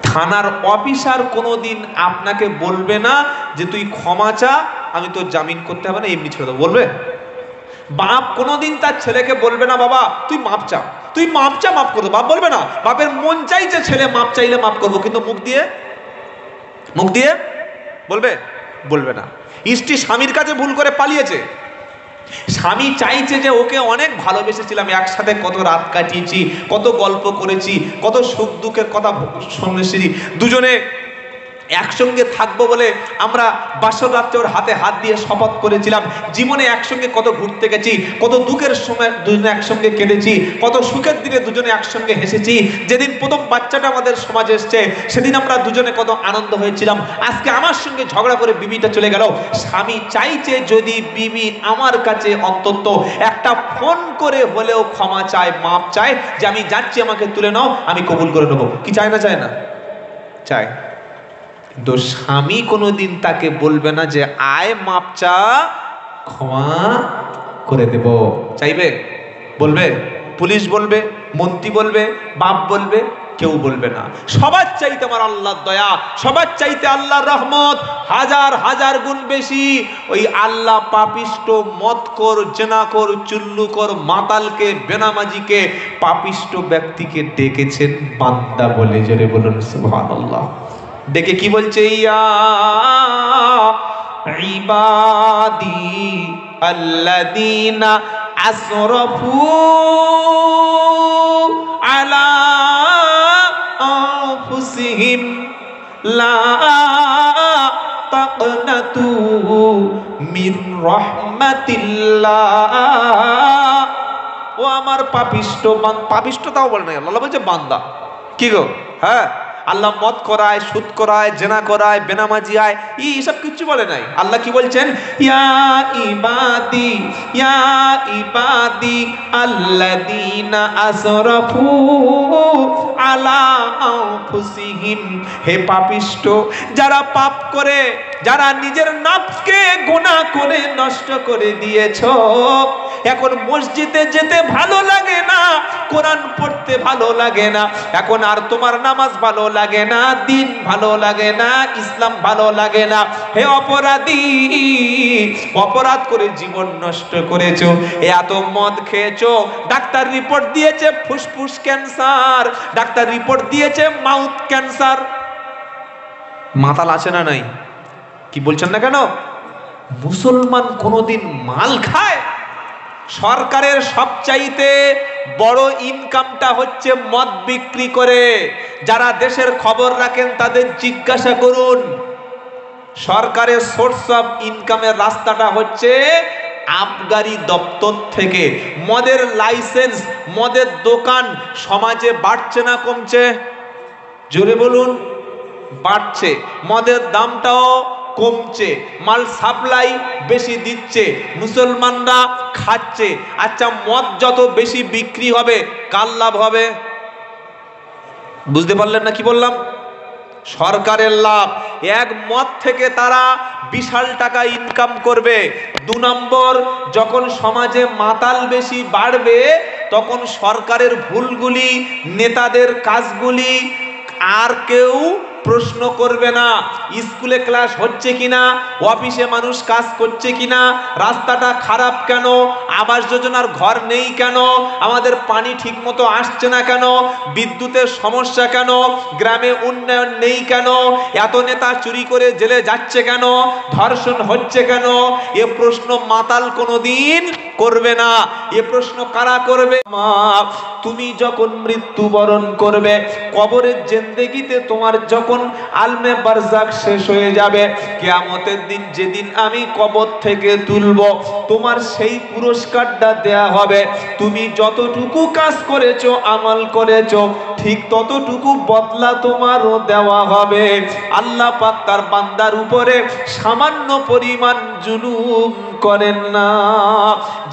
থানার অফিসার কোনোদিন আপনাকে বলবে না যে তুই ক্ষমা চা, আমি তো জামিন করতে হবে না, এমনি ছেড়ে দেবো, বলবে? বাপ কোনোদিন তার ছেলেকে বলবে না বাবা তুই মাপ চা, তুই মাপ চা, মাপ করবো, বাপ বলবে না। বাপের মন চাইছে ছেলে মাপ চাইলে মাপ করবো, কিন্তু মুখ দিয়ে বলবে? বলবে না। স্ত্রী স্বামীর কাছে ভুল করে পালিয়েছে, স্বামী চাইছে যে ওকে অনেক ভালোবেসেছিলাম, একসাথে কত রাত কাটিয়েছি, কত গল্প করেছি, কত সুখ দুঃখের কথা শুনেছি, দুজনে একসঙ্গে থাকবো বলে আমরা বাসর রাত্রে ওর হাতে হাত দিয়ে শপথ করেছিলাম। জীবনে একসঙ্গে কত ঘুরতে গেছি, কত দুঃখের সময় দুজনে একসঙ্গে কেঁদেছি, কত সুখের দিনে দুজনে একসঙ্গে হেসেছি। যেদিন প্রথম বাচ্চাটা আমাদের সমাজে এসছে সেদিন আমরা দুজনে কত আনন্দ হয়েছিলাম। আজকে আমার সঙ্গে ঝগড়া করে বিবিটা চলে গেল। স্বামী চাইছে যদি বিবি আমার কাছে অন্তত একটা ফোন করে হলেও ক্ষমা চায়, মাপ চায়, যে আমি যাচ্ছি, আমাকে তুলে নাও, আমি কবুল করে নেবো। কি চায় না? চায় না? চায়। কিন্তু স্বামী কোনোদিন তাকে বলবে না যে আয় মাপ চা, ক্ষমা করে দেব। চাইবে? বলবে? পুলিশ বলবে, মন্ত্রী বলবে, বাপ বলবে? কেউ বলবে না। সবার চাইতে আমার আল্লাহর দয়া, সবার চাইতে আল্লাহর রহমত হাজার হাজার গুণ বেশি। ওই আল্লাহ পাপিষ্ট, মদখোর, জেনাখোর, চুল্লুখোর, মাতালকে, বেনামাজিকে, পাপিষ্ট ব্যক্তিকে ডেকেছেন বান্দা বলে। জোরে বলুন সুবহানাল্লাহ। ডেকে কি বলছে? ইয়া ইবাদি আল্লাযীনা আসরাফু আলা আনফুসিহিম লা তাকনাতু মিন রাহমাতিল্লাহ। ও আমার পাপিষ্ট, পাপিষ্টতাও বলে নাই, আল্লাহ বলছে বান্দা। কি গো? হ্যাঁ, আল্লাহ মদ করায়, সুদ করায়, জেনা করায়, বেনামাজি আয়, এইসব কিছু বলে নাই। আল্লাহ কি বলছেন? ইয়া ইবাদি, ইয়া ইবাদি আল্লাযীনা আসরাফু আলা আনফুসিহিম। হে পাপিষ্ট, যারা পাপ করে, যারা নিজের নফসকে গুনাহ করে নষ্ট করে দিয়েছো। এখন মসজিদে যেতে ভালো লাগে না, কোরআন পড়তে ভালো লাগে না, এখন আর তোমার নামাজ ভালো লাগে না, দিন ভালো লাগে না, ইসলাম ভালো লাগে না। হে অপরাধী, অপরাধ করে জীবন নষ্ট করেছো, এত মদ খেয়েছো, ডাক্তার রিপোর্ট দিয়েছে ফুসফুস ক্যান্সার, ডাক্তার রিপোর্ট দিয়েছে মাউথ ক্যান্সার। মাতাল আছে না নাই? কি বলছেন না কেন? মুসলমান কোনোদিন মাল খায়? সরকারের সবচাইতে বড় ইনকামটা হচ্ছে মদ বিক্রি করে। যারা দেশের খবর রাখেন তাদের জিজ্ঞাসা করুন, সরকারের সোর্স অফ ইনকামের রাস্তাটা হচ্ছে আবগারি দপ্তর থেকে। মদের লাইসেন্স, মদের দোকান সমাজে বাড়ছে না কমছে? জোরে বলুন। বাড়ছে। মদের দামটাও কমছে, মাল সাপ্লাই বেশি দিচ্ছে, মুসলমানরা খাচ্ছে। আচ্ছা, মদ যত বেশি বিক্রি হবে কার লাভ হবে? বুঝতে পারলেন না কি বললাম? সরকারের লাভ। এক মদ থেকে তারা বিশাল টাকা ইনকাম করবে। 2 নম্বর, যখন সমাজে মাতাল বেশি বাড়বে তখন সরকারের ভুলগুলি, নেতাদের কাজগুলি আর কেউ প্রশ্ন করবে না। স্কুলে ক্লাস হচ্ছে কিনা, অফিসে মানুষ কাজ করছে কিনা, রাস্তাটা খারাপ কেন, আবাস যোজনার ঘর নেই কেন, আমাদের পানি ঠিক মতো আসছে না কেন, বিদ্যুতের সমস্যা কেন, গ্রামে উন্নয়ন নেই কেন, এত নেতা চুরি করে জেলে যাচ্ছে কেন, ধর্ষণ হচ্ছে কেন, এ প্রশ্ন মাতাল কোনোদিন করবে না। এ প্রশ্ন কারা করবে? মা, তুমি যখন মৃত্যুবরণ করবে, কবরের জিন্দেগিতে তোমার যখন আলমে বারজাক শেষ হয়ে যাবে, কিয়ামতের দিন যেদিন আমি কবর থেকে তুলব, তোমার সেই পুরস্কারটা দেয়া হবে। তুমি যতটুকু কাজ করেছো, আমল করেছো, ঠিক ততটুকু বদলা তোমারও দেওয়া হবে। আল্লাহ পাক তার বান্দার উপরে সামান্য পরিমাণ জুলুম করেন না।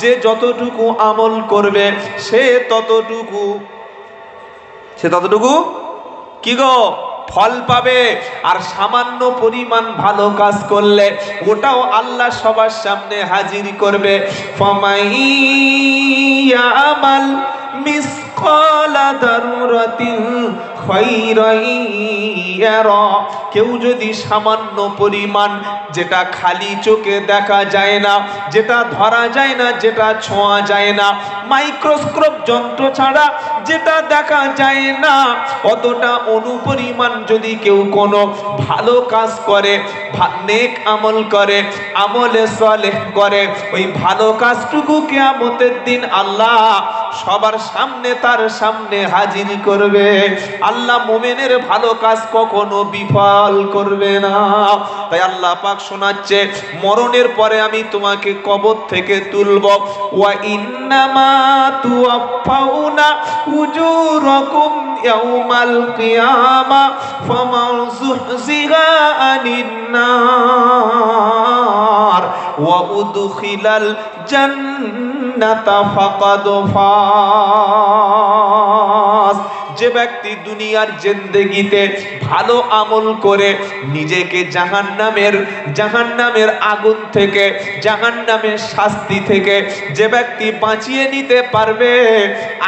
যে যতটুকু আমল করবে সে ততটুকু কি গো ফল পাবে। আর সামান্য পরিমাণ ভালো কাজ করলে ওটাও আল্লাহ সবার সামনে হাজির করবে। ফামাইয়ামাল মিসকালা দাররাতিন খায়রান ইয়ারা। কেউ যদি সামান্য পরিমাণ, যেটা খালি চোখে দেখা যায় না, যেটা ধরা যায় না, যেটা ছোঁয়া যায় না, মাইক্রোস্কোপ যন্ত্র ছাড়া যেটা দেখা যায় না, অতটা অনুপরিমাণ যদি কেউ কোনো ভালো কাজ করে, নেক আমল করে, আমলে সালেহ করে, ওই ভালো কাজটুকু কিয়ামতের দিন আল্লাহ সবার সামনে তার সামনে হাজির করবে। আল্লাহ মুমিনের ভালো কাজ কখনো বিফল করবে না। তাই আল্লাহ পাক শোনাচ্ছে, মরণের পরে আমি তোমাকে কবর থেকে তুলব। ওয়া ইন্নামা তুওয়াফাউনা উজুরাকুম ইয়াউমাল কিয়ামা ফামান যুহজিহা আনিন নার ওয়া উদখিলাল জান্নাতা ফাকাদ ফাজ। যে ব্যক্তি দুনিয়ার জিন্দেগিতে ভালো আমল করে নিজেকে জাহান্নামের আগুন থেকে, জাহান্নামের শাস্তি থেকে যে ব্যক্তি বাঁচিয়ে নিতে পারবে,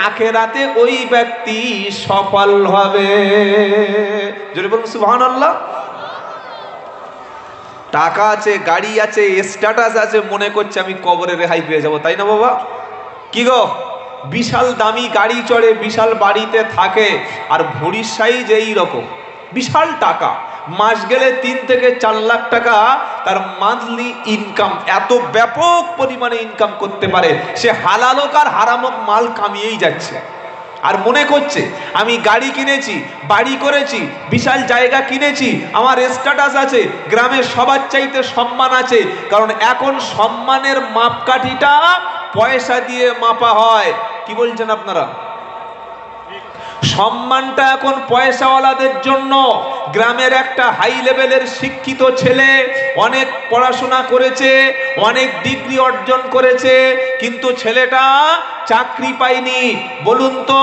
আখিরাতে ওই ব্যক্তি সফল হবে। জোরে বলুন সুবহানাল্লাহ। টাকা আছে, গাড়ি আছে, স্ট্যাটাস আছে, মনে করছে আমি কবরে রেহাই পেয়ে যাব, তাই না বাবা? কি গো, বিশাল দামি গাড়ি চড়ে, বিশাল বাড়িতে থাকে, আর ভুঁড়ির সাইজ এই রকম, বিশাল টাকা, মাস গেলে 3 থেকে 4 লাখ টাকা তার মান্থলি ইনকাম, এত ব্যাপক পরিমাণে ইনকাম করতে পারে। সে হালাল হোক আর হারাম হোক মাল কামিয়েই যাচ্ছে, আর মনে করছে আমি গাড়ি কিনেছি, বাড়ি করেছি, বিশাল জায়গা কিনেছি, আমার স্ট্যাটাস আছে, গ্রামের সবার চাইতে সম্মান আছে। কারণ এখন সম্মানের মাপকাঠিটা পয়সা দিয়ে মাপা হয়। কি বলছেন আপনারা? সম্মানটা এখন পয়সাওয়ালাদের জন্য। গ্রামের একটা হাই লেভেলের শিক্ষিত ছেলে অনেক পড়াশোনা করেছে, অনেক ডিগ্রি অর্জন করেছে, কিন্তু ছেলেটা চাকরি পায়নি। বলুন তো,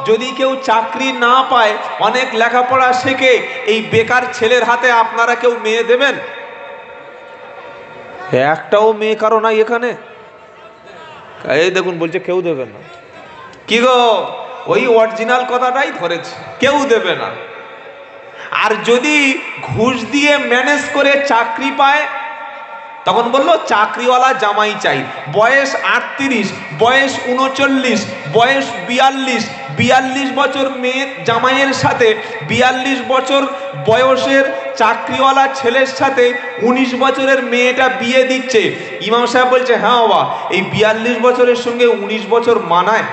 যদি কেউ চাকরি না পায়, অনেক লেখাপড়া শেখে, এই বেকার ছেলের হাতে আপনারা কেউ মেয়ে দেবেন? একটাও মেয়ে কারো নাই এখানে? এই দেখুন, বলছে কেউ দেবে না। কি গো, ওই অরিজিনাল কথাটাই ধরেছে, কেউ দেবে না। আর যদি ঘুষ দিয়ে ম্যানেজ করে চাকরি পায়, তখন বললো চাকরিওয়ালা জামাই চাই। বয়স 38, বয়স 39, বয়স 42 বছর মেয়ে জামাইয়ের সাথে 42 বছর বয়সের চাকরিওয়ালা ছেলের সাথে 19 বছরের মেয়েটা বিয়ে দিচ্ছে। ইমাম সাহেব বলছে, হ্যাঁ বাবা, এই 42 বছরের সঙ্গে 19 বছর মানায়?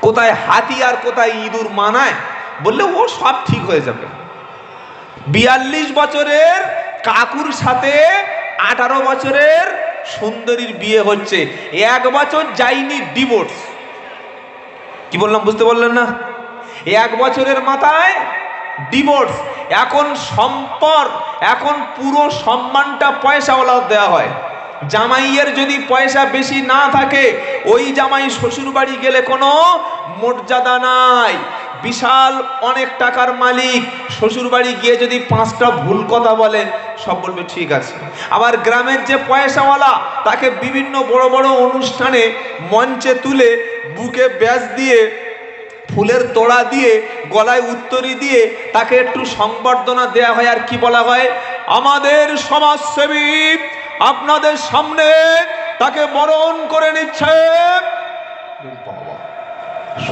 কোথায় হাতি আর কোথায় ইঁদুর মানায়? বললে ও সব ঠিক হয়ে যাবে। 42 বছরের কাকুর সাথে 18 বছরের সুন্দরীর বিয়ে হচ্ছে, 1 বছর যায়নি ডিভোর্স। কি বললাম বুঝতে পারলেন না? 1 বছরের মাথায় ডিভোর্স। এখন এখন পুরো সম্মানটা পয়সাওয়ালা দেওয়া হয়। জামাইয়ের যদি পয়সা বেশি না থাকে, ওই জামাই শ্বশুর বাড়ি গেলে কোনো মর্যাদা নাই। বিশাল অনেক টাকার মালিক শ্বশুর বাড়ি গিয়ে যদি 5টা ভুল কথা বলে, সব বলবে ঠিক আছে। আবার গ্রামের যে পয়সাওয়ালা, তাকে বিভিন্ন বড় বড় অনুষ্ঠানে মঞ্চে তুলে বুকে ব্যাজ দিয়ে, ফুলের তোড়া দিয়ে, গলায় উত্তরী দিয়ে তাকে একটু সংবর্ধনা দেয়া হয়। আর কি বলা হয়? আমাদের সমাজসেবী আপনাদের সামনে তাকে বরণ করে নিচ্ছে।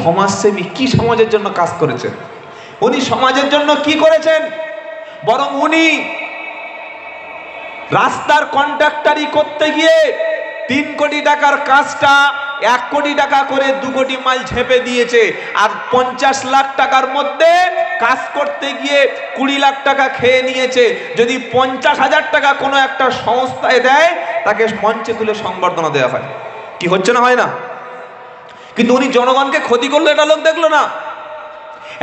সমাজসেবী কি সমাজের জন্য কাজ করেছেন? উনি সমাজের জন্য কি করেছেন? বরং উনি রাস্তার কন্ট্রাক্টরি করতে গিয়ে 3 কোটি টাকার কাজটা 1 কোটি টাকা করে 2 কোটি মাল ঝেপে দিয়েছে। আর 50 লাখ টাকার মধ্যে কাজ করতে গিয়ে 20 লাখ টাকা খেয়ে নিয়েছে। যদি 50,000 টাকা কোনো একটা সংস্থায় দেয়, তাকে মঞ্চে তুলে সংবর্ধনা দেওয়া হয়। কি হচ্ছে না? হয় না? কিন্তু উনি জনগণকে ক্ষতি করলো, এটা লোক দেখলো না।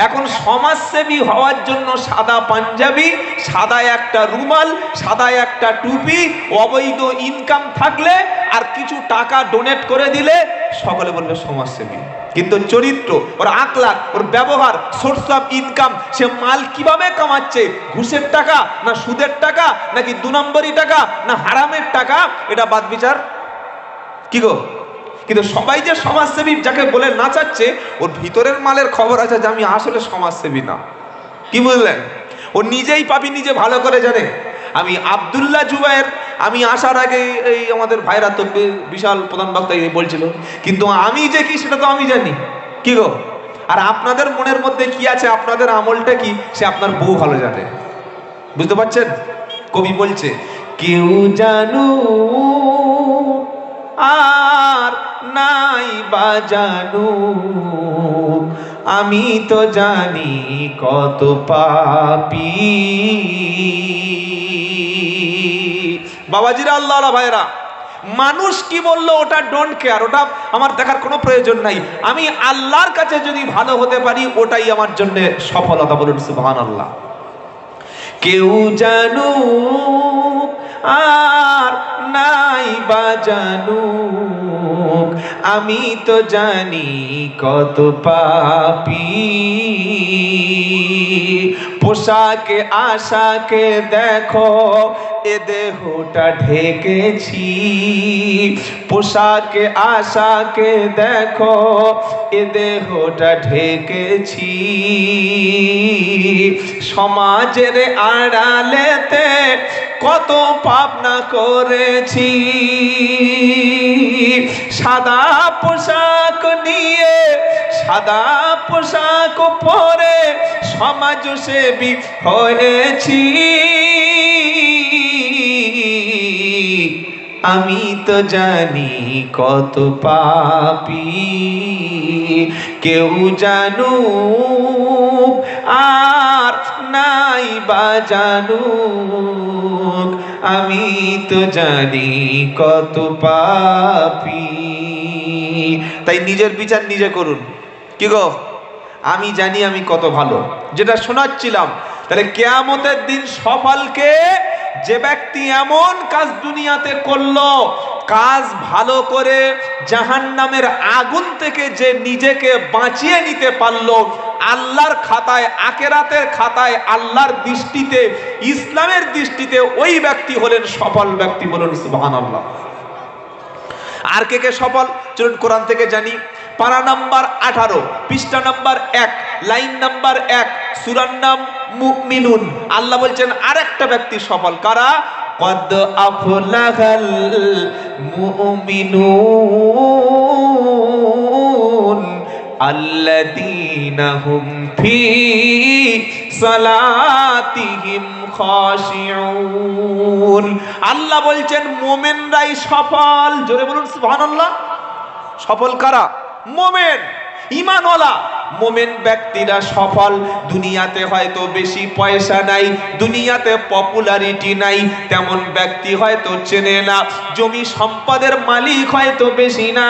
এখন সমাজসেবী হওয়ার জন্য সাদা পাঞ্জাবি, সাদা একটা রুমাল, সাদা একটা টুপি, অবৈধ ইনকাম থাকলে আর কিছু টাকা ডোনেট করে দিলে সকলে বলবে সমাজসেবী। কিন্তু চরিত্র, ওর আকলাক, ওর ব্যবহার, সোর্স অফ ইনকাম, সে মাল কিভাবে কামাচ্ছে, ঘুষের টাকা না সুদের টাকা, নাকি 2 নম্বরই টাকা, না হারামের টাকা, এটা বাদ বিচার। কি গো, কিন্তু সবাই যে সমাজসেবী যাকে বলে নাচাচ্ছে, ওর ভিতরের মালের খবর আছে যে আমি আসলে সমাজসেবী না। কি বুঝলেন? ও নিজেই পাবি, নিজে ভালো করে জানে। আমি আব্দুল্লাহ জুবায়ের, আমি আসার আগে এই আমাদের ভাইরা তো বিশাল প্রধান বক্তা বলছিল, কিন্তু আমি যে কি সেটা তো আমি জানি। কি গো, আর আপনাদের মনের মধ্যে কি আছে, আপনাদের আমলটা কি, সে আপনার বউ ভালো জানে। বুঝতে পারছেন? কবি বলছে, কেউ জানু আর নাই বা জানুক, আমি তো জানি কত পাপী। বাবাজিরা, আল্লাহ ভাইরা, মানুষ কি বললো ওটা ডোন্ট কেয়ার, ওটা আমার দেখার কোনো প্রয়োজন নাই। আমি আল্লাহর কাছে যদি ভালো হতে পারি ওটাই আমার জন্য সফলতা। বলুন সুবহানাল্লাহ। কেউ জানুক আর নাই বা জানুক, আমি তো জানি কত পাপী। পোশাকে আশাকে দেখো, এ দেহটা ঢেকেছি। পোশাকে আশাকে দেখো, এ দেহটা ঢেকেছি। সমাজের আড়ালেতে কত পাপ না করেছি। সাদা পোশাক নিয়ে, সাদা পোশাক পরে সমাজসেবী হয়েছি। আমি তো জানি কত পাপী। কেউ জানুক আর নাই বা জানুক, আমি তো জানি কত পাপী। তাই নিজের বিচার নিজে করুন। কি গো, আমি জানি আমি কত ভালো, যেটা শোনাচ্ছিলাম। তাহলে কিয়ামতের দিন সফলকে যে ব্যক্তি এমন কাজ দুনিয়াতে করলো, কাজ ভালো করে জাহান্নামের আগুন থেকে যে নিজেকে বাঁচিয়ে নিতে পারলো, আল্লাহর খাতায়, আখিরাতের খাতায়, আল্লাহর দৃষ্টিতে, ইসলামের দৃষ্টিতে ওই ব্যক্তি হলেন সফল ব্যক্তি। বলুন সুবহানাল্লাহ। আর কে কে সফল চলুন কোরআন থেকে জানি। পারা নাম্বার 18, পৃষ্ঠা নাম্বার 1, লাইন নাম্বার 1, সূরার নাম মুমিনুন। আল্লাহ বলছেন আরেকটা ব্যক্তি সফল, কারা? কদ আফলাহাল মুমিনুন আল্লাযীনা হুম ফি সালাতিহিম খাশিউন। আল্লাহ বলছেন মুমিনরাই সফল। জোরে বলুন সুবহানাল্লাহ। সফল কারা? মুমিন, ঈমানওয়ালা মুমিন ব্যক্তিরা সফল। দুনিয়াতে হয়তো বেশি পয়সা নাই, দুনিয়াতে পপুলারিটি নাই, তেমন ব্যক্তি হয়তো চেনে না, জমি সম্পদের মালিক হয়তো বেশি না,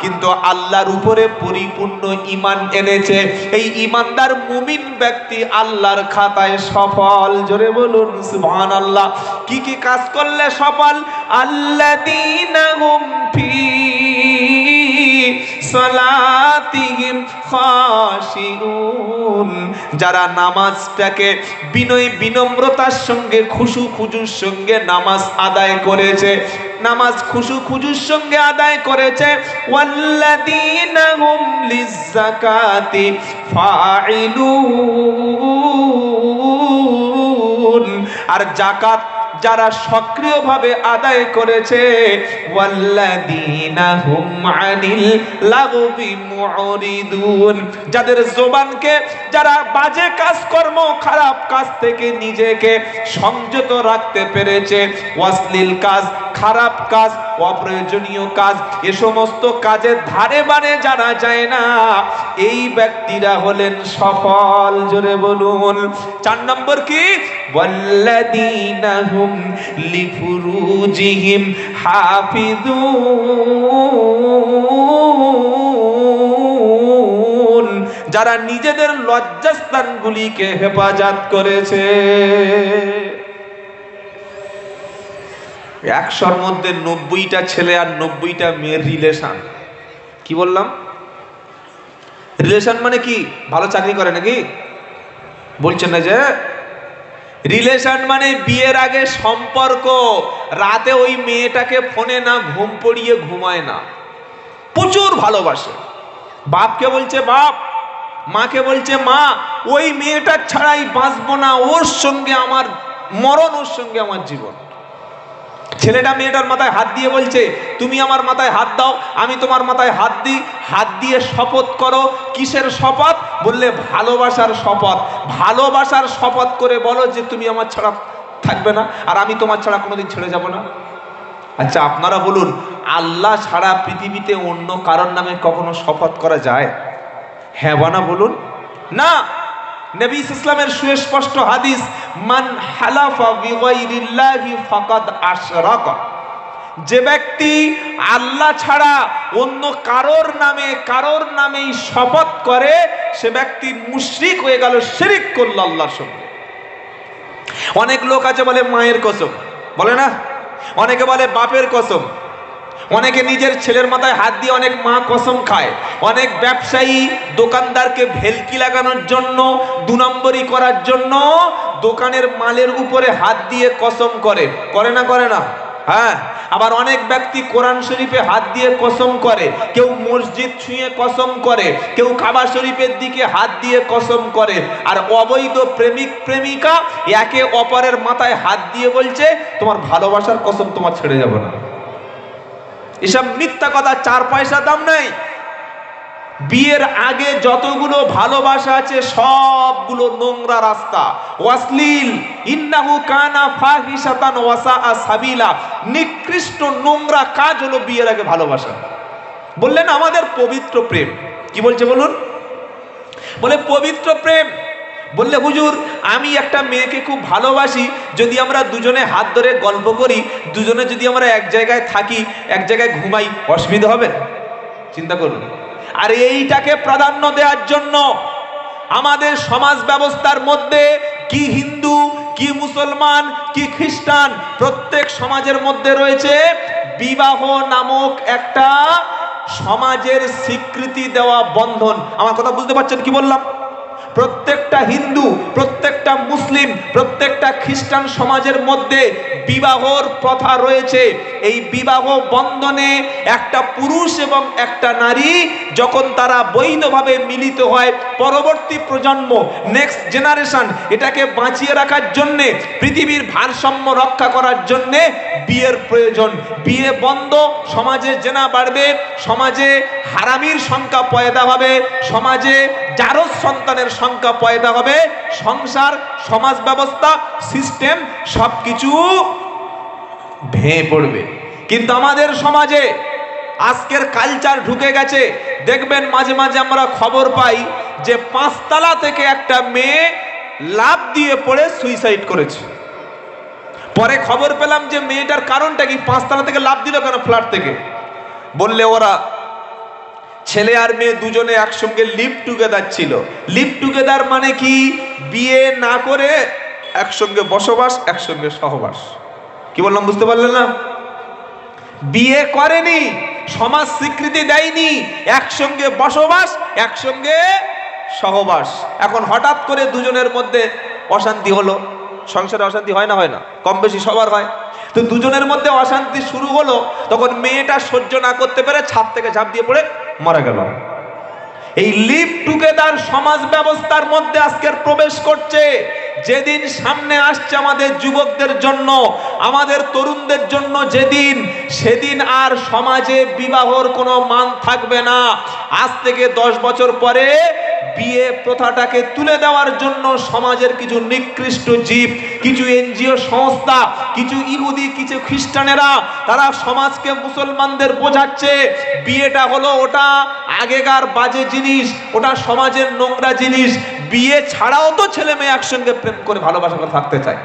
কিন্তু আল্লাহর উপরে পরিপূর্ণ ঈমান এনেছে। এই ঈমানদার মুমিন ব্যক্তি আল্লাহর খাতায় সফল। জোরে বলুন সুবহানাল্লাহ। কি কি কাজ করলে সফল? আল্লাযীনা হুম ফি সালাতিহিম খাশিউন, যারা নামাজটাকে বিনয় বিনম্রতার সঙ্গে, খুশু খুজুর সঙ্গে নামাজ আদায় করেছে, নামাজ খুশু খুজুর সঙ্গে আদায় করেছে। ওয়াল্লাযীনা হুম লিয-যাকাতি ফাইলুন, আর যাকাত যারা সক্রিয়ভাবে আদায় করেছে। ওয়াল্লাযীনা হুম আনিল লাগবি মুরিদুন, যাদের জবানকে যারা বাজে কাজকর্ম, খারাপ কাজ থেকে নিজেকে সংযত রাখতে পেরেছে, অশ্লীল কাজ, খারাপ কাজ, অপ্রয়োজনীয় কাজ, এ সমস্ত কাজের ধারে বানে যারা যায় না, এই ব্যক্তিরা হলেন সফল। জোরে বলুন। 4 নম্বর কি? ওয়াল্লাযীনা হুম লিফুরুজিহিম হাফিজুন, যারা নিজেদের লজ্জাস্থানগুলিকে হেফাজত করেছে। 100-র মধ্যে 90টা ছেলে আর 90টা মেয়ের রিলেশন। কি বললাম? রিলেশন মানে কি? ভালো চাকরি করে নাকি? বলছেন না যে রিলেশন মানে বিয়ের আগে সম্পর্ক। রাতে ওই মেয়েটাকে ফোনে না ঘুম পড়িয়ে ঘুমায় না, প্রচুর ভালোবাসে। বাপকে বলছে বাপ, মাকে বলছে মা, ওই মেয়েটা ছাড়াই বাঁচবো না, ওর সঙ্গে আমার মরণ, ওর সঙ্গে আমার জীবন। ছেলেটা মেয়েটার মাথায় হাত দিয়ে বলছে তুমি আমার মাথায় হাত দাও, আমি তোমার মাথায় হাত দিই, হাত দিয়ে শপথ করো। কিসের শপথ? বললে ভালোবাসার শপথ। ভালোবাসার শপথ করে বলো যে তুমি আমার ছাড়া থাকবে না, আর আমি তোমার ছাড়া কোনোদিন ছেড়ে যাব না। আচ্ছা আপনারা বলুন, আল্লাহ ছাড়া পৃথিবীতে অন্য কারোর নামে কখনো শপথ করা যায়? হ্যাঁ বানা বলুন না। নবী ইসলামের সুস্পষ্ট হাদিস, মান হালাফা বিগাইরিল্লাহি ফাকাদ আশরাকা, যে ব্যক্তি আল্লাহ ছাড়া অন্য কারোর নামেই শপথ করে সে ব্যক্তি মুশরিক হয়ে গেল, শিরক করলো আল্লাহর সঙ্গে। অনেক লোক আছে বলে মায়ের কসম, বলে না, অনেকে বলে বাপের কসম, অনেকে নিজের ছেলের মাথায় হাত দিয়ে অনেক মা কসম খায়, অনেক ব্যবসায়ী দোকানদারকে ভেলকি লাগানোর জন্য, দু নম্বরি করার জন্য দোকানের মালের উপরে হাত দিয়ে কসম করে, করে না করে না? হ্যাঁ। আবার অনেক ব্যক্তি কোরআন শরীফে হাত দিয়ে কসম করে, কেউ মসজিদ ছুঁয়ে কসম করে, কেউ কাবা শরীফের দিকে হাত দিয়ে কসম করে। আর অবৈধ প্রেমিক প্রেমিকা একে অপরের মাথায় হাত দিয়ে বলছে তোমার ভালোবাসার কসম তোমার ছেড়ে যাবে না। এসব মিথ্যা কথা, 4 পয়সা দাম নাই। বিয়ের আগে যতগুলো ভালোবাসা আছে সবগুলো নোংরা রাস্তা, অশ্লীল। ইন্নাহু কানা ফাহিশাতান ওয়া সাআ সাবিলা, নিকৃষ্ট নোংরা কাজ হলো বিয়ের আগে ভালোবাসা। বললেন আমাদের পবিত্র প্রেম, কি বলছে বলুন? বলে পবিত্র প্রেম। বললে হুজুর আমি একটা মেয়েকে খুব ভালোবাসি, যদি আমরা দুজনে হাত ধরে গল্প করি, দুজনে যদি আমরা এক জায়গায় থাকি, এক জায়গায় ঘুমাই, অসুবিধা হবে? চিন্তা করুন। আর এইটাকে প্রাধান্য দেওয়ার জন্য আমাদের সমাজ ব্যবস্থার মধ্যে কি হিন্দু, কি মুসলমান, কি খ্রিস্টান, প্রত্যেক সমাজের মধ্যে রয়েছে বিবাহ নামক একটা সমাজের স্বীকৃতি দেওয়া বন্ধন। আমার কথা বুঝতে পারছেন কি বললাম? প্রত্যেকটা হিন্দু, প্রত্যেকটা মুসলিম, প্রত্যেকটা খ্রিস্টান সমাজের মধ্যে বিবাহর প্রথা রয়েছে। এই বিবাহ বন্ধনে একটা পুরুষ এবং একটা নারী যখন তারা বৈধভাবে মিলিত হয়, পরবর্তী প্রজন্ম, নেক্সট জেনারেশন, এটাকে বাঁচিয়ে রাখার জন্যে, পৃথিবীর ভারসাম্য রক্ষা করার জন্যে বিয়ের প্রয়োজন। বিয়ে বন্ধ, সমাজে জেনা বাড়বে, সমাজে হারামির সংখ্যা পয়দা হবে, সমাজে জারজ সন্তানের সংখ্যা পয়দা হবে, সংসার, সমাজ ব্যবস্থা, সিস্টেম সবকিছু ভেঙে পড়বে। কিন্তু আমাদের সমাজে আজকের কালচার ঢুকে গেছে। দেখবেন মাঝে মাঝে আমরা খবর পাই যে 5 তলা থেকে একটা মেয়ে লাফ দিয়ে পড়ে সুইসাইড করেছে। পরে খবর পেলাম যে মেয়েটার কারণটা কি, 5 তলা থেকে লাফ দিল কেন ফ্ল্যাট থেকে? বললে ওরা ছেলে আর মেয়ে দুজনে একসঙ্গে লিভ টুগেদার ছিল। লিভ টুগেদার মানে কি? বিয়ে না করে একসঙ্গে বসবাস, একসঙ্গে সহবাস। কি বললাম বুঝতে পারলেন না? বিয়ে করেনি, সমাজ স্বীকৃতি দেয়নি, একসঙ্গে বসবাস, একসঙ্গে সহবাস। এখন হঠাৎ করে দুজনের মধ্যে অশান্তি হলো। সংসারে অশান্তি হয় না? হয় না? কম বেশি সবার হয়। তো দুজনের মধ্যে অশান্তি শুরু হলো, তখন মেয়েটা সহ্য না করতে পেরে ছাদ থেকে ঝাঁপ দিয়ে পড়ে মারা গেল। এই লিভ টুগেদার সমাজ ব্যবস্থার মধ্যে আজকের প্রবেশ করছে। যেদিন সামনে আসছে আমাদের যুবকদের জন্য, আমাদের তরুণদের জন্য যেদিন, সেদিন আর সমাজে বিবাহর কোনো মান থাকবে না। আজ থেকে 10 বছর পরে বিয়ে প্রথাটাকে তুলে দেওয়ার জন্য সমাজের কিছু নিকৃষ্ট জীব, কিছু এনজিও সংস্থা, কিছু ইহুদি, কিছু খ্রিস্টানেরা, তারা সমাজকে, মুসলমানদের বোঝাচ্ছে বিয়েটা হলো ওটা আগেকার বাজে জিনিস, ওটা সমাজের নোংরা জিনিস। বিয়ে ছাড়াও তো ছেলে মেয়ে একসঙ্গে প্রেম করে ভালোবাসা করে থাকতে চায়।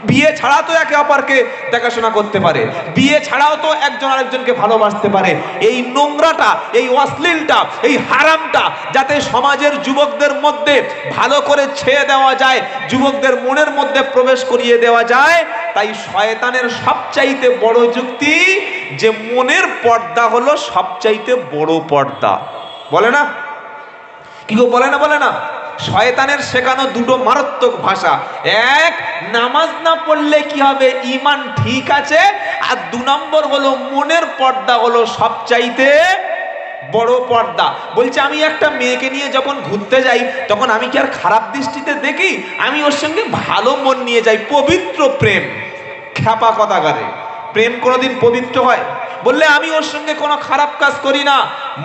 বিয়ে ছাড়া তো একে অপরকে দেখাশোনা করতে পারে, বিয়ে ছাড়াও তো একজন আরেকজনকে ভালোবাসতে পারে। এই নোংরাটা, এই অশ্লীলটা, এই হারামটা যাতে সমাজের যুবকদের মধ্যে ভালো করে ছেয়ে দেওয়া যায়, যুবকদের মনের মধ্যে প্রবেশ করিয়ে দেওয়া যায়, তাই শয়তানের সবচাইতে বড় যুক্তি যে মনের পর্দা হলো সবচাইতে বড় পর্দা। বলে না? কি গো, বলে না? বলে না? শয়তানের শেখানো দুটো মারাত্মক ভাষা। এক, নামাজ না পড়লে কি হবে, ঈমান ঠিক আছে। আর 2 নম্বর হলো মনের পর্দা হলো সবচাইতে বড় পর্দা। বলছে আমি একটা মেয়েকে নিয়ে যখন ঘুরতে যাই, তখন আমি কি আর খারাপ দৃষ্টিতে দেখি? আমি ওর সঙ্গে ভালো মন নিয়ে যাই। পবিত্র প্রেম। খ্যাপা কথাকারে প্রেম কোনোদিন পবিত্র হয়? বললে আমি ওর সঙ্গে কোনো খারাপ কাজ করি না।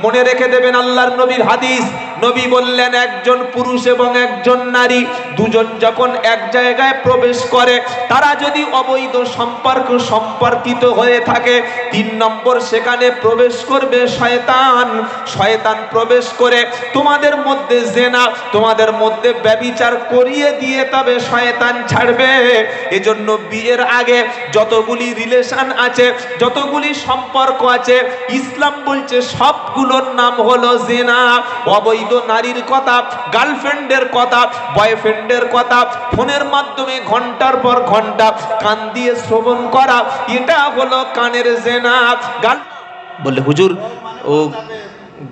মনে রেখে দেবেন আল্লাহর নবীর হাদিস। নবী বললেন একজন পুরুষ এবং একজন নারী দুজন যখন এক জায়গায় প্রবেশ করে, তারা যদি অবৈধ সম্পর্কিত হয়ে থাকে, 3 নম্বর সেখানে প্রবেশ করবে শয়তান। শয়তান প্রবেশ করে তোমাদের মধ্যে জিনা, তোমাদের মধ্যে ব্যভিচার করিয়ে দিয়ে তবে শয়তান ছাড়বে। এজন্য বিয়ের আগে যতগুলি রিলেশন আছে, যতগুলি সম্পর্ক আছে, ইসলাম বলছে সবগুলোর নাম হলো জিনা। অবৈধ নারীর কথা, গার্লফ্রেন্ডের কথা, বয়ফ্রেন্ডের কথা ফোনের মাধ্যমে ঘন্টার পর ঘন্টা কান দিয়ে শ্রবণ করা, এটা হলো কানের জিনা। বললে হুজুর ও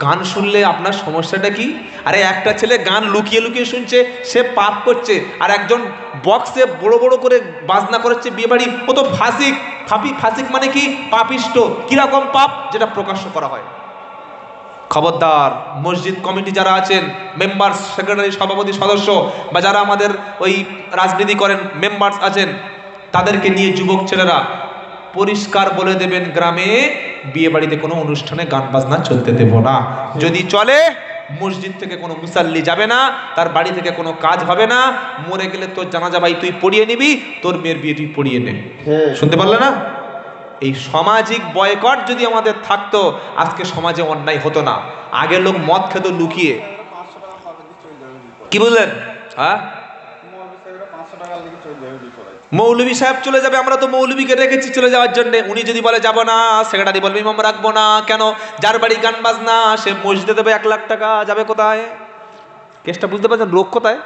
গান শুনলে আপনার সমস্যাটা কি? আরে একটা ছেলে গান লুকিয়ে লুকিয়ে শুনছে, সে পাপ করছে, আর একজন বক্সে বড় বড় করে বাজনা করেছে বিয়ে বাড়ি, ও তো ফাসিক। ফাসিক মানে কি? পাপিষ্ট। কিরকম পাপ? যেটা প্রকাশ্য করা হয়। খবরদার, মসজিদ কমিটি যারা আছেন, মেম্বার, সেক্রেটারি, সভাপতি, সদস্য, বা যারা আমাদের ওই রাজনীতি করেন মেম্বার্স আছেন, তাদেরকে নিয়ে যুবক ছেলেরা পরিষ্কার বলে দেবেন, গ্রামে বিয়ে বাড়িতে কোনো অনুষ্ঠানে গান বাজনা চলতে দেব না। যদি চলে, মসজিদ থেকে কোনো মুসাল্লি যাবে না, তার বাড়ি থেকে কোনো কাজ হবে না। মরে গেলে তোর জানাজা ভাই তুই পড়িয়ে নিবি, তোর মেয়ের বিয়ে তুই পড়িয়ে নে। শুনতে পারলে না? এই সামাজিক বয়কট যদি আমাদের থাকতো, আজকে সমাজে অন্যায় হতো না। আগে লোক মদ খেত লুকিয়ে। কি বললেন? হ্যাঁ, মৌলভী সাহেব চলে যাবে, আমরা তো মৌলভীকে রেখেছি চলে যাওয়ার জন্য। উনি যদি বলে যাব না, সেক্রেটারি বলবে ইমাম রাখবো না। কেন? যার বাড়ি গান বাজনা, সে মসজিদে দেবে 1 লাখ টাকা, যাবে কোথায়? কেসটা বুঝতে পারছেন? লোক কোথায়?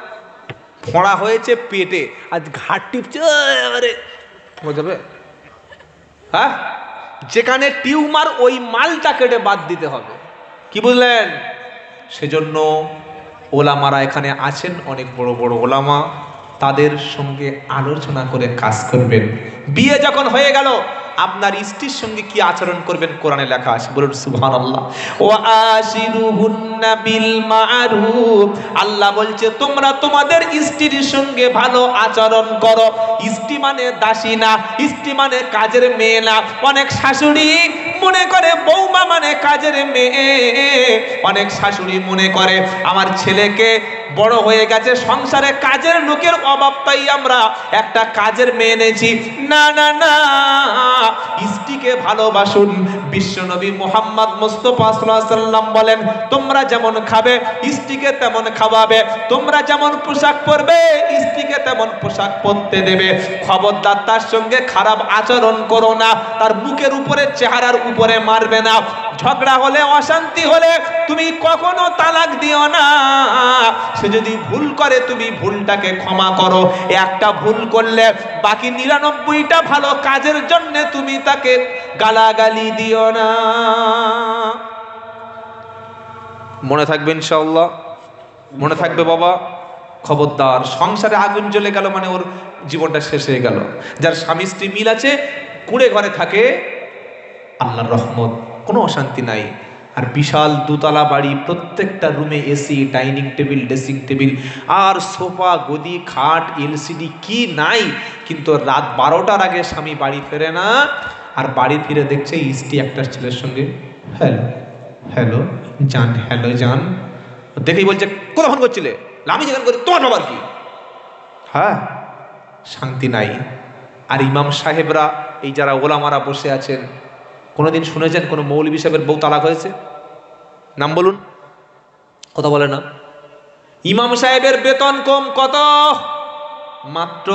ফোঁড়া হয়েছে পেটে, আজ ঘাট টিপছে, যাবে। হ্যাঁ, যেখানে টিউমার ওই মালটা কেটে বাদ দিতে হবে। কি বুঝলেন? সেজন্য ওলামারা এখানে আছেন, অনেক বড় বড় ওলামা, তাদের সঙ্গে আলোচনা করে কাজ করবেন। বিয়ে যখন হয়ে গেল, আপনার স্ত্রীর সঙ্গে কি আচরণ করবেন কোরআনে লেখা আছে, বলুন সুবহানাল্লাহ। ওয়া আশিরুহুন্না বিল মা'রুফ, আল্লাহ বলছে তোমরা তোমাদের স্ত্রীর সঙ্গে ভালো আচরণ করো। স্ত্রী মানে দাসী না, স্ত্রী মানে কাজের মেয়ে না। অনেক শাশুড়ি মনে করে বৌমা মানে কাজের মেয়ে। অনেক শাশুড়ি মনে করে আমার ছেলেকে বড় হয়ে গেছে, সংসারে কাজের লোকের অভাব, তাই আমরা একটা কাজের মেয়ে এনেছি। না না না, স্ত্রীকে ভালোবাসুন। বিশ্বনবী মুহাম্মদ মুস্তাফা সাল্লাল্লাহু আলাইহি ওয়াসাল্লাম বলেন, তোমরা যেমন খাবে স্ত্রীকে তেমন খাওয়াবে, তোমরা যেমন পোশাক পরবে স্ত্রীকে তেমন পোশাক পরতে দেবে। খবরদার তার সঙ্গে খারাপ আচরণ করো না, তার মুখের উপরে, চেহারার উপরে মারবে না। ঝগড়া হলে, অশান্তি হলে তুমি কখনো তালাক দিও না। সে যদি ভুল করে তুমি ভুলটাকে ক্ষমা করো। একটা ভুল করলে বাকি 99টা ভালো কাজের জন্য তুমি তাকে গালাগালি দিও না। মনে থাকবে ইনশাআল্লাহ, মনে থাকবে বাবা। খবরদার, সংসারে আগুন জ্বলে গেল মানে ওর জীবনটা শেষ হয়ে গেল। যার স্বামী স্ত্রী মিল আছে, কুড়ে ঘরে থাকে, আল্লাহর রহমত, কোনো অশান্তি নাই। আর বিশাল 2তলা বাড়ি, প্রত্যেকটা রুমে AC, dining table, dressing table, আর সোফা, গদি, খাট, এলসিডি, কি নাই। কিন্তু রাত 12টার আগে স্বামী বাড়ি ফেরে না, আর বাড়ি ফিরে দেখছে স্ত্রী একটা ছেলের সঙ্গে হ্যালো হ্যালো জান, হ্যালো জান, দেখেই বলছে কোথা ফোন করছিলে? আমি যেখানে করি তোমার বাবার কি? হ্যাঁ, শান্তি নাই। আর ইমাম সাহেবরা, এই যারা ওলামারা বসে আছেন, কোনোদিন শুনেছেন কোনো মৌলভী সাহেবের বউ তালাক হয়েছে? নাম বলুন। কথা বলে না। ইমাম সাহেবের বেতন কম কত? মাত্র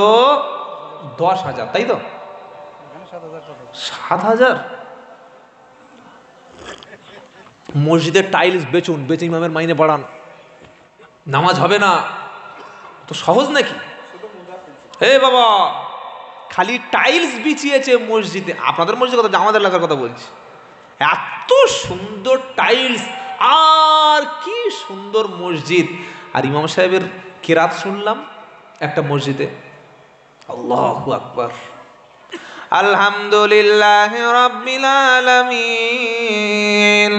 10,000, তাই তো? 7,000। মসজিদের টাইলস বেচুন, বেচে ইমামের মাইনে বাড়ান, নামাজ হবে না। তো সহজ নাকি? হে বাবা, খালি টাইলস বিছিয়েছে মসজিদে। আপনাদের মসজিদ কথা, আমাদের এলাকার কথা বলছি। এত সুন্দর টাইলস, আর কি সুন্দর মসজিদ। আর ইমাম সাহেবের কেরাত শুনলাম একটা মসজিদে, আল্লাহু আকবার, আলহামদুলিল্লাহ রাব্বিল আলামিন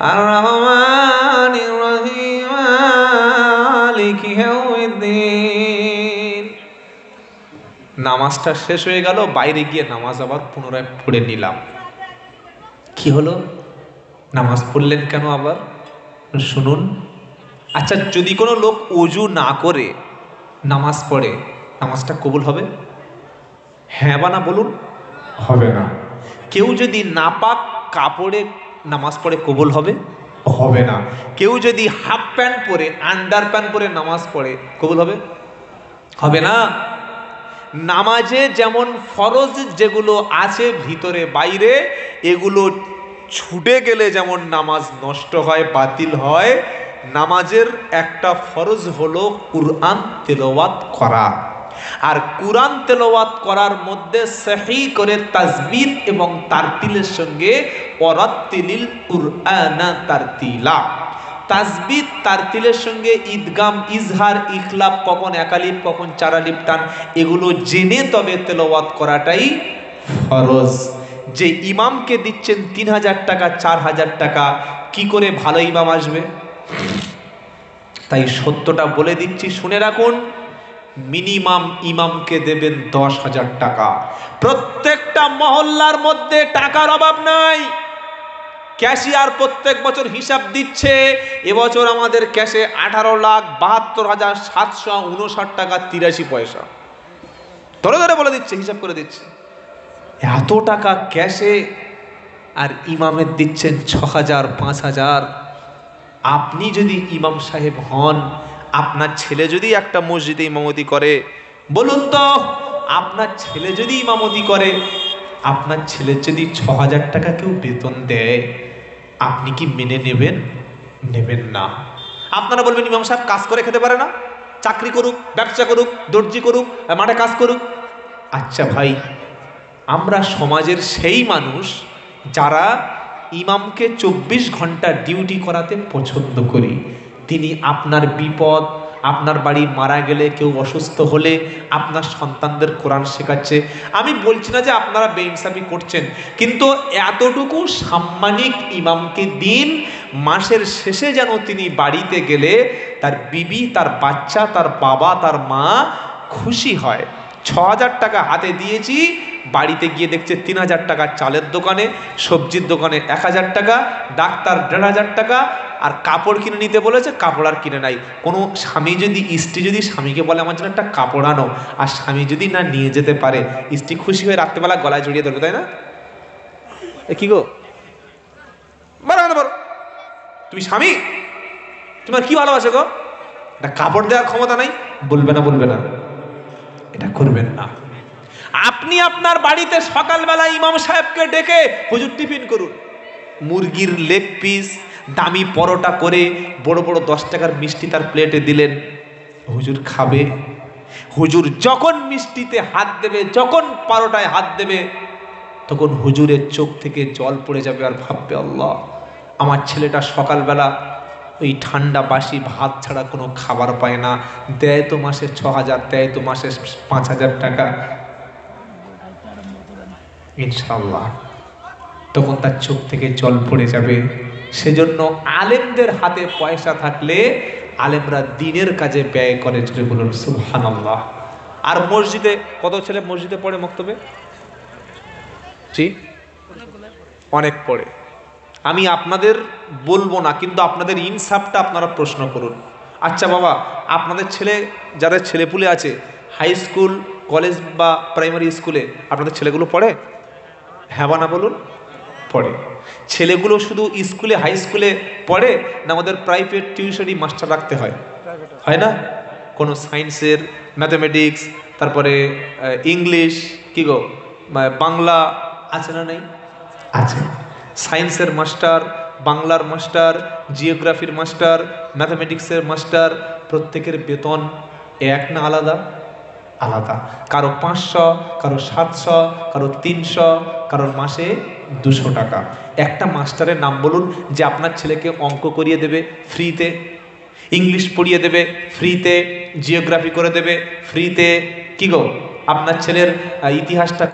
আর রহমানির রহিম মালিকি ইয়াউমিদ্দিন। নামাজটা শেষ হয়ে গেল, বাইরে গিয়ে নামাজ আবার পুনরায় পড়ে নিলাম। কি হলো? নামাজ পড়লেন কেন আবার? শুনুন। আচ্ছা, যদি কোনো লোক ওযু না করে নামাজ পড়ে, নামাজটা কবুল হবে? হ্যাঁ বা না বলুন? হবে না। কেউ যদি নাপাক কাপড়ে নামাজ পড়ে কবুল হবে? হবে না। কেউ যদি হাফ প্যান্ট পরে, আন্ডার প্যান্ট পরে নামাজ পড়ে কবুল হবে? হবে না। নামাজে যেমন ফরজ যেগুলো আছে ভিতরে বাইরে, এগুলো ছুটে গেলে যেমন নামাজ নষ্ট হয়, বাতিল হয়, নামাজের একটা ফরজ হলো কুরআন তেলাওয়াত করা। আর কুরআন তেলাওয়াত করার মধ্যে সহি করে তাজবিদ এবং তারতিলের সঙ্গে ওয়ারাত্তিলিল কুরআনা তারতিলা, তাজবিদ তারতিলের সঙ্গে ঈদগাম, ইজহার, ইখলাব, কখন একালিপ কখন চারালিপ টান, এগুলো জেনে তবে তেলাওয়াত করাটাই ফরজ। যে ইমামকে দিচ্ছেন 3000 টাকা 4000 টাকা, কি করে ভালো ইমাম আসবে? তাই সত্যটা বলে দিচ্ছি, শুনে রাখুন, মিনিমাম ইমামকে দেবেন 10,000 টাকা। প্রত্যেকটা মহল্লার মধ্যে টাকার অভাব নাই। ক্যাশিয়ার প্রত্যেক বছর হিসাব দিচ্ছে, এবছর আমাদের ক্যাশে 18,72,759 টাকা 83 পয়সা। ধরে ধরে বলে দিচ্ছে, হিসাব করে দিচ্ছে। এত টাকা ক্যাশে, আর ইমামের দিচ্ছেন 6,000 5,000। আপনি যদি ইমাম সাহেব হন, আপনার ছেলে যদি একটা মসজিদে ইমামতি করে, বলুন তো, আপনার ছেলে যদি ইমামতি করে, আপনার ছেলের যদি 6,000 টাকা কেউ বেতন দেয়, আপনি কি মেনে নেবেন? নেবেন না। আপনারা বলবেন ইমাম সাহেব কাজ করে খেতে পারে না, চাকরি করুক, ব্যবসা করুক, দর্জি করুক, মাঠে কাজ করুক। আচ্ছা ভাই, আমরা সমাজের সেই মানুষ যারা ইমামকে 24 ঘন্টা ডিউটি করাতে পছন্দ করি। তিনি আপনার বিপদ, আপনার বাড়ি মারা গেলে, কেউ অসুস্থ হলে, আপনার সন্তানদের কোরআন শেখাচ্ছে। আমি বলছি না যে আপনারা বেইনসাফি করছেন, কিন্তু এতটুকু সাম্মানিক ইমামকে দিন, মাসের শেষে যেন তিনি বাড়িতে গেলে তার বিবি, তার বাচ্চা, তার বাবা, তার মা খুশি হয়। 6,000 টাকা হাতে দিয়েছি, বাড়িতে গিয়ে দেখছে 3,000 টাকা চালের দোকানে, সবজির দোকানে 1,000 টাকা, ডাক্তার 1,500 টাকা, আর কাপড় কিনে নিতে বলেছে, কাপড় আর কিনে নাই। কোনো স্বামী যদি, স্ত্রী যদি স্বামীকে বলে আমার জন্য একটা কাপড় আনো, আর স্বামী যদি না নিয়ে যেতে পারে, স্ত্রী খুশি হয়ে রাত্রেবেলা গলায় জড়িয়ে ধরবে, তাই না? এ কি গো, বলো বলো, তুমি স্বামী, তোমার কি ভালোবাসে গো, একটা কাপড় দেওয়ার ক্ষমতা নাই? বলবে না, বলবে না, এটা করবেন না। আপনি আপনার বাড়িতে সকালবেলা ইমাম সাহেবকে ডেকে, হুজুর টিফিন করুন, মুরগির লেগ পিস, দামি পরোটা করে, বড় বড় 10 টাকার মিষ্টি তার প্লেটে দিলেন, হুজুর খাবে। হুজুর যখন মিষ্টিতে হাত দেবে, যখন পরোটায় হাত দেবে, তখন হুজুরের চোখ থেকে জল পড়ে যাবে, আর ভাববে, আল্লাহ, আমার ছেলেটা সকালবেলা ওই ঠান্ডা বাসি ভাত ছাড়া কোনো খাবার পায় না, দেয় তো মাসে 6,000, দেয় তো মাসে 5,000 টাকা, ইনশাআল্লাহ তখন তার চোখ থেকে জল পড়ে যাবে। সেজন্য আলেমদের হাতে পয়সা থাকলে আলেমরা দিনের কাজে ব্যয় করে, যদি বলুন সুবহানাল্লাহ। আর মসজিদে কত ছেলে মসজিদে পড়ে মক্তবে? জি, অনেক পড়ে। আমি আপনাদের বলবো না, কিন্তু আপনাদের ইনসাফটা আপনারা প্রশ্ন করুন। আচ্ছা বাবা, আপনাদের ছেলে, যাদের ছেলেপুলে আছে হাই স্কুল, কলেজ বা প্রাইমারি স্কুলে, আপনাদের ছেলেগুলো পড়ে? হ্যাঁ বা না বলুন? পড়ে। ছেলেগুলো শুধু স্কুলে, হাই স্কুলে পড়ে না আমাদের প্রাইভেট টিউশনি মাস্টার রাখতে হয়? হয় না? কোনো সায়েন্সের, ম্যাথামেটিক্স, তারপরে ইংলিশ, কি গো, বাংলা আছে না নেই? আছে। সায়েন্সের মাস্টার, বাংলার মাস্টার, জিওগ্রাফির মাস্টার, ম্যাথামেটিক্সের মাস্টার, প্রত্যেকের বেতন এক না আলাদা? আলাদা। কারো 500, কারো 700, কারো 300, কারোর মাসে 200 টাকা। একটা মাস্টারের নাম বলুন যে আপনার ছেলেকে অঙ্ক করিয়ে দেবে ফ্রিতে, ইংলিশ পড়িয়ে দেবে ফ্রিতে, জিওগ্রাফি করে দেবে ফ্রিতে, কি গো, আপনার ছেলের ইতিহাসটা